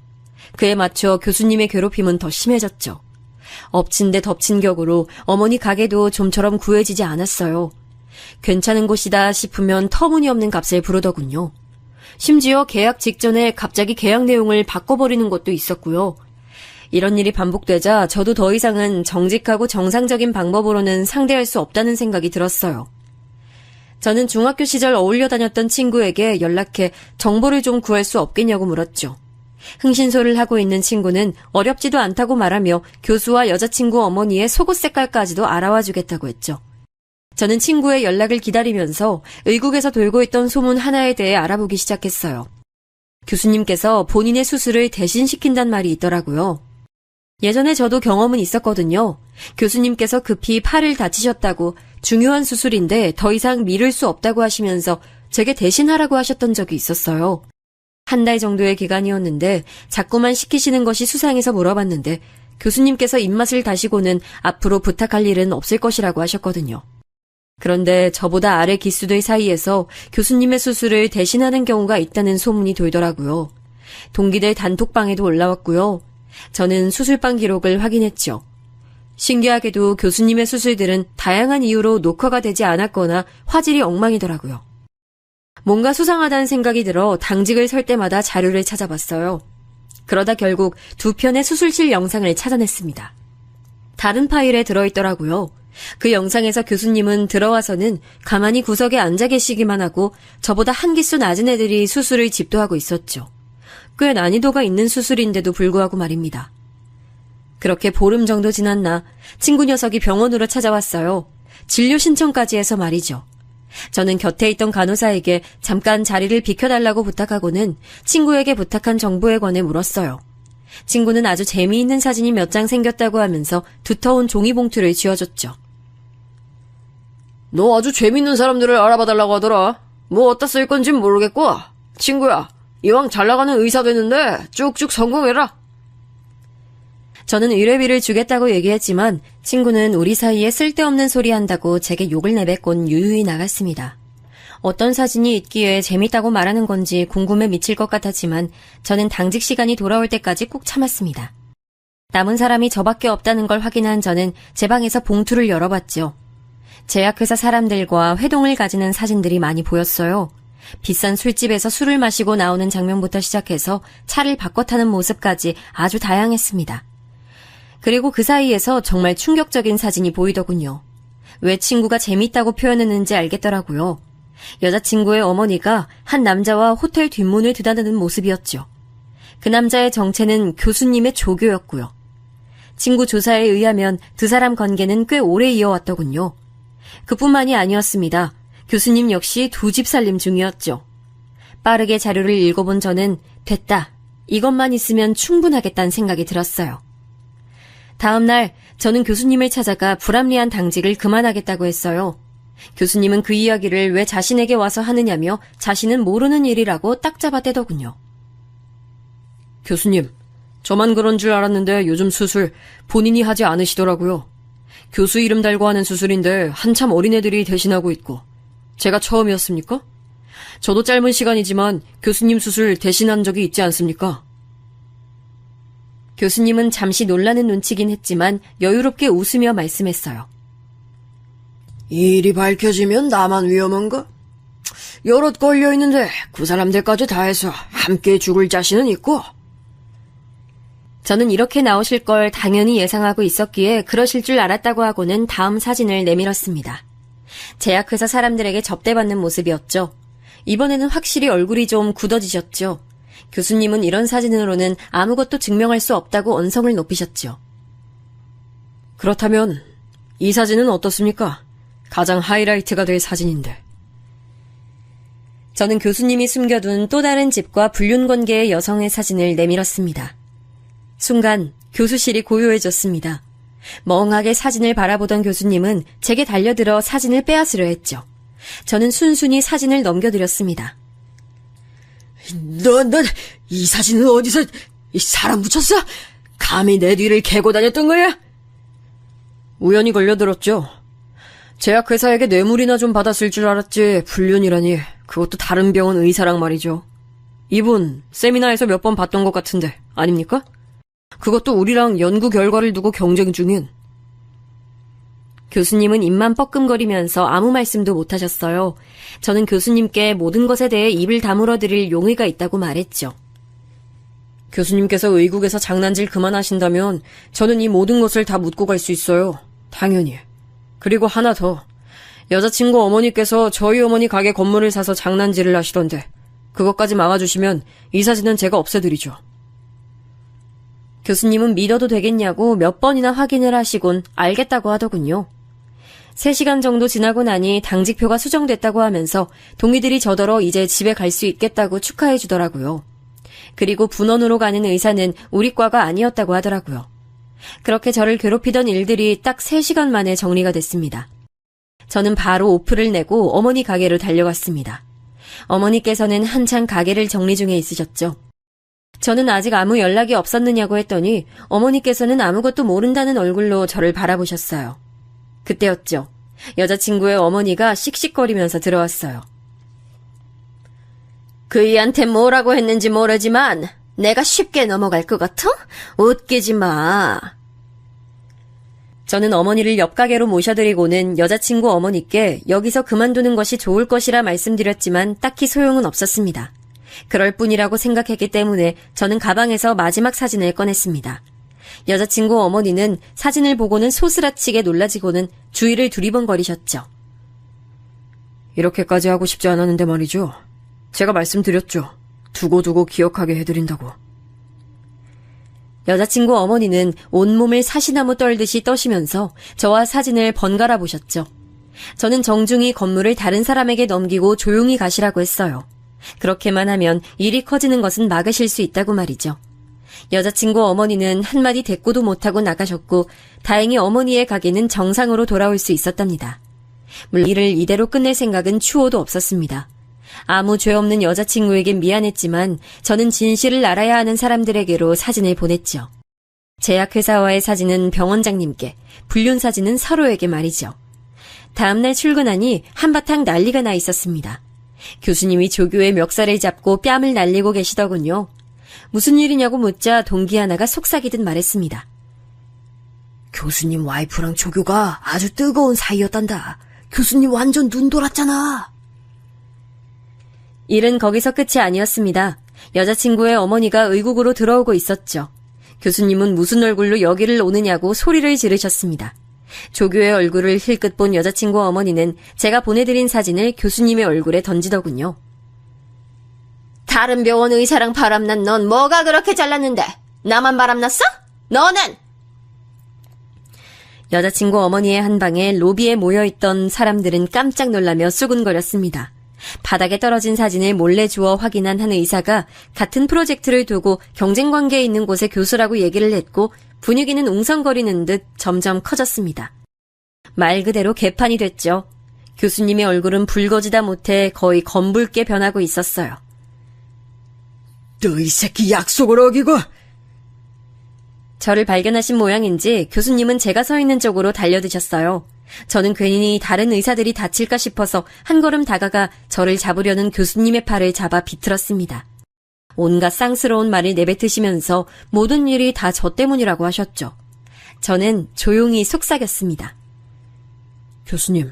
그에 맞춰 교수님의 괴롭힘은 더 심해졌죠. 엎친 데 덮친 격으로 어머니 가게도 좀처럼 구해지지 않았어요. 괜찮은 곳이다 싶으면 터무니없는 값을 부르더군요. 심지어 계약 직전에 갑자기 계약 내용을 바꿔버리는 것도 있었고요. 이런 일이 반복되자 저도 더 이상은 정직하고 정상적인 방법으로는 상대할 수 없다는 생각이 들었어요. 저는 중학교 시절 어울려 다녔던 친구에게 연락해 정보를 좀 구할 수 없겠냐고 물었죠. 흥신소를 하고 있는 친구는 어렵지도 않다고 말하며 교수와 여자친구 어머니의 속옷 색깔까지도 알아와 주겠다고 했죠. 저는 친구의 연락을 기다리면서 의국에서 돌고 있던 소문 하나에 대해 알아보기 시작했어요. 교수님께서 본인의 수술을 대신 시킨단 말이 있더라고요. 예전에 저도 경험은 있었거든요. 교수님께서 급히 팔을 다치셨다고 중요한 수술인데 더 이상 미룰 수 없다고 하시면서 제게 대신하라고 하셨던 적이 있었어요. 한 달 정도의 기간이었는데 자꾸만 시키시는 것이 수상해서 물어봤는데 교수님께서 입맛을 다시고는 앞으로 부탁할 일은 없을 것이라고 하셨거든요. 그런데 저보다 아래 기수들 사이에서 교수님의 수술을 대신하는 경우가 있다는 소문이 돌더라고요. 동기들 단톡방에도 올라왔고요. 저는 수술방 기록을 확인했죠. 신기하게도 교수님의 수술들은 다양한 이유로 녹화가 되지 않았거나 화질이 엉망이더라고요. 뭔가 수상하다는 생각이 들어 당직을 설 때마다 자료를 찾아봤어요. 그러다 결국 2편의 수술실 영상을 찾아냈습니다. 다른 파일에 들어있더라고요. 그 영상에서 교수님은 들어와서는 가만히 구석에 앉아 계시기만 하고 저보다 한 기수 낮은 애들이 수술을 집도하고 있었죠. 꽤 난이도가 있는 수술인데도 불구하고 말입니다. 그렇게 보름 정도 지났나 친구 녀석이 병원으로 찾아왔어요. 진료 신청까지 해서 말이죠. 저는 곁에 있던 간호사에게 잠깐 자리를 비켜달라고 부탁하고는 친구에게 부탁한 정보에 관해 물었어요. 친구는 아주 재미있는 사진이 몇 장 생겼다고 하면서 두터운 종이봉투를 쥐어줬죠. 너 아주 재밌는 사람들을 알아봐달라고 하더라. 뭐 어디다 쓸 건진 모르겠고. 친구야, 이왕 잘나가는 의사 되는데 쭉쭉 성공해라. 저는 의뢰비를 주겠다고 얘기했지만 친구는 우리 사이에 쓸데없는 소리 한다고 제게 욕을 내뱉곤 유유히 나갔습니다. 어떤 사진이 있기에 재밌다고 말하는 건지 궁금해 미칠 것 같았지만 저는 당직 시간이 돌아올 때까지 꾹 참았습니다. 남은 사람이 저밖에 없다는 걸 확인한 저는 제 방에서 봉투를 열어봤죠. 제약회사 사람들과 회동을 가지는 사진들이 많이 보였어요. 비싼 술집에서 술을 마시고 나오는 장면부터 시작해서 차를 바꿔 타는 모습까지 아주 다양했습니다. 그리고 그 사이에서 정말 충격적인 사진이 보이더군요. 왜 친구가 재밌다고 표현했는지 알겠더라고요. 여자친구의 어머니가 한 남자와 호텔 뒷문을 드다드는 모습이었죠. 그 남자의 정체는 교수님의 조교였고요. 친구 조사에 의하면 두 사람 관계는 꽤 오래 이어왔더군요. 그뿐만이 아니었습니다. 교수님 역시 두 집 살림 중이었죠. 빠르게 자료를 읽어본 저는 됐다. 이것만 있으면 충분하겠다는 생각이 들었어요. 다음 날 저는 교수님을 찾아가 불합리한 당직을 그만하겠다고 했어요. 교수님은 그 이야기를 왜 자신에게 와서 하느냐며 자신은 모르는 일이라고 딱 잡아대더군요. 교수님, 저만 그런 줄 알았는데 요즘 수술 본인이 하지 않으시더라고요. 교수 이름 달고 하는 수술인데 한참 어린애들이 대신하고 있고. 제가 처음이었습니까? 저도 짧은 시간이지만 교수님 수술 대신한 적이 있지 않습니까? 교수님은 잠시 놀라는 눈치긴 했지만 여유롭게 웃으며 말씀했어요. 이 일이 밝혀지면 나만 위험한가? 여럿 걸려있는데 그 사람들까지 다 해서 함께 죽을 자신은 있고. 저는 이렇게 나오실 걸 당연히 예상하고 있었기에 그러실 줄 알았다고 하고는 다음 사진을 내밀었습니다. 제약회사 사람들에게 접대받는 모습이었죠. 이번에는 확실히 얼굴이 좀 굳어지셨죠. 교수님은 이런 사진으로는 아무것도 증명할 수 없다고 언성을 높이셨죠. 그렇다면 이 사진은 어떻습니까? 가장 하이라이트가 될 사진인데. 저는 교수님이 숨겨둔 또 다른 집과 불륜관계의 여성의 사진을 내밀었습니다. 순간 교수실이 고요해졌습니다. 멍하게 사진을 바라보던 교수님은 제게 달려들어 사진을 빼앗으려 했죠. 저는 순순히 사진을 넘겨드렸습니다. 넌 이 사진은 어디서 사람 붙였어? 감히 내 뒤를 캐고 다녔던 거야? 우연히 걸려들었죠. 제약회사에게 뇌물이나 좀 받았을 줄 알았지 불륜이라니. 그것도 다른 병원 의사랑 말이죠. 이분 세미나에서 몇 번 봤던 것 같은데 아닙니까? 그것도 우리랑 연구 결과를 두고 경쟁 중인. 교수님은 입만 뻐끔거리면서 아무 말씀도 못하셨어요. 저는 교수님께 모든 것에 대해 입을 다물어 드릴 용의가 있다고 말했죠. 교수님께서 의국에서 장난질 그만하신다면 저는 이 모든 것을 다 묻고 갈 수 있어요. 당연히. 그리고 하나 더. 여자친구 어머니께서 저희 어머니 가게 건물을 사서 장난질을 하시던데 그것까지 막아주시면 이 사진은 제가 없애드리죠. 교수님은 믿어도 되겠냐고 몇 번이나 확인을 하시곤 알겠다고 하더군요. 3시간 정도 지나고 나니 당직표가 수정됐다고 하면서 동의들이 저더러 이제 집에 갈 수 있겠다고 축하해 주더라고요. 그리고 분원으로 가는 의사는 우리 과가 아니었다고 하더라고요. 그렇게 저를 괴롭히던 일들이 딱 3시간 만에 정리가 됐습니다. 저는 바로 오프를 내고 어머니 가게로 달려갔습니다. 어머니께서는 한창 가게를 정리 중에 있으셨죠. 저는 아직 아무 연락이 없었느냐고 했더니 어머니께서는 아무것도 모른다는 얼굴로 저를 바라보셨어요. 그때였죠. 여자친구의 어머니가 씩씩거리면서 들어왔어요. 그이한테 뭐라고 했는지 모르지만 내가 쉽게 넘어갈 것 같아? 웃기지 마. 저는 어머니를 옆 가게로 모셔드리고는 여자친구 어머니께 여기서 그만두는 것이 좋을 것이라 말씀드렸지만 딱히 소용은 없었습니다. 그럴 뿐이라고 생각했기 때문에 저는 가방에서 마지막 사진을 꺼냈습니다. 여자친구 어머니는 사진을 보고는 소스라치게 놀라지고는 주위를 두리번거리셨죠. 이렇게까지 하고 싶지 않았는데 말이죠. 제가 말씀드렸죠. 두고두고 기억하게 해드린다고. 여자친구 어머니는 온몸을 사시나무 떨듯이 떠시면서 저와 사진을 번갈아 보셨죠. 저는 정중히 건물을 다른 사람에게 넘기고 조용히 가시라고 했어요. 그렇게만 하면 일이 커지는 것은 막으실 수 있다고 말이죠. 여자친구 어머니는 한마디 대꾸도 못하고 나가셨고 다행히 어머니의 가게는 정상으로 돌아올 수 있었답니다. 물론 일을 이대로 끝낼 생각은 추호도 없었습니다. 아무 죄 없는 여자친구에겐 미안했지만 저는 진실을 알아야 하는 사람들에게로 사진을 보냈죠. 제약회사와의 사진은 병원장님께, 불륜 사진은 서로에게 말이죠. 다음날 출근하니 한바탕 난리가 나 있었습니다. 교수님이 조교의 멱살을 잡고 뺨을 날리고 계시더군요. 무슨 일이냐고 묻자 동기 하나가 속삭이듯 말했습니다. 교수님 와이프랑 조교가 아주 뜨거운 사이였단다. 교수님 완전 눈 돌았잖아. 일은 거기서 끝이 아니었습니다. 여자친구의 어머니가 의국으로 들어오고 있었죠. 교수님은 무슨 얼굴로 여기를 오느냐고 소리를 지르셨습니다. 조교의 얼굴을 힐끗 본 여자친구 어머니는 제가 보내드린 사진을 교수님의 얼굴에 던지더군요. 다른 병원 의사랑 바람난 넌 뭐가 그렇게 잘났는데 나만 바람났어? 너는! 여자친구 어머니의 한 방에 로비에 모여있던 사람들은 깜짝 놀라며 수군거렸습니다. 바닥에 떨어진 사진을 몰래 주워 확인한 한 의사가 같은 프로젝트를 두고 경쟁 관계에 있는 곳의 교수라고 얘기를 했고 분위기는 웅성거리는 듯 점점 커졌습니다. 말 그대로 개판이 됐죠. 교수님의 얼굴은 붉어지다 못해 거의 검붉게 변하고 있었어요. 너 이 새끼 약속을 어기고! 저를 발견하신 모양인지 교수님은 제가 서 있는 쪽으로 달려드셨어요. 저는 괜히 다른 의사들이 다칠까 싶어서 한 걸음 다가가 저를 잡으려는 교수님의 팔을 잡아 비틀었습니다. 온갖 쌍스러운 말을 내뱉으시면서 모든 일이 다 저 때문이라고 하셨죠. 저는 조용히 속삭였습니다. 교수님,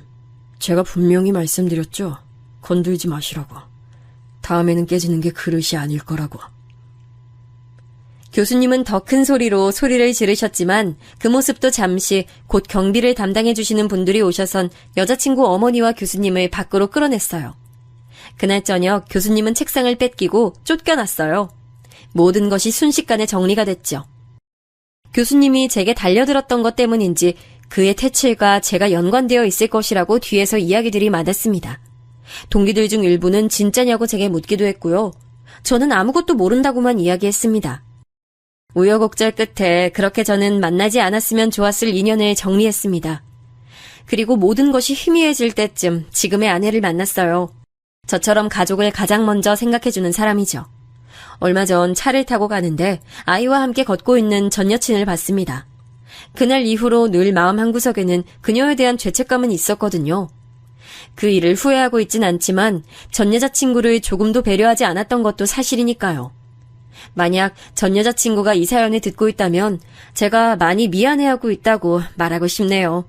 제가 분명히 말씀드렸죠. 건들지 마시라고. 다음에는 깨지는 게 그릇이 아닐 거라고. 교수님은 더 큰 소리로 소리를 지르셨지만 그 모습도 잠시 곧 경비를 담당해 주시는 분들이 오셔선 여자친구 어머니와 교수님을 밖으로 끌어냈어요. 그날 저녁 교수님은 책상을 뺏기고 쫓겨났어요. 모든 것이 순식간에 정리가 됐죠. 교수님이 제게 달려들었던 것 때문인지 그의 퇴출과 제가 연관되어 있을 것이라고 뒤에서 이야기들이 많았습니다. 동기들 중 일부는 진짜냐고 제게 묻기도 했고요. 저는 아무것도 모른다고만 이야기했습니다. 우여곡절 끝에 그렇게 저는 만나지 않았으면 좋았을 인연을 정리했습니다. 그리고 모든 것이 희미해질 때쯤 지금의 아내를 만났어요. 저처럼 가족을 가장 먼저 생각해주는 사람이죠. 얼마 전 차를 타고 가는데 아이와 함께 걷고 있는 전 여친을 봤습니다. 그날 이후로 늘 마음 한구석에는 그녀에 대한 죄책감은 있었거든요. 그 일을 후회하고 있진 않지만 전 여자친구를 조금도 배려하지 않았던 것도 사실이니까요. 만약 전 여자친구가 이 사연을 듣고 있다면 제가 많이 미안해하고 있다고 말하고 싶네요.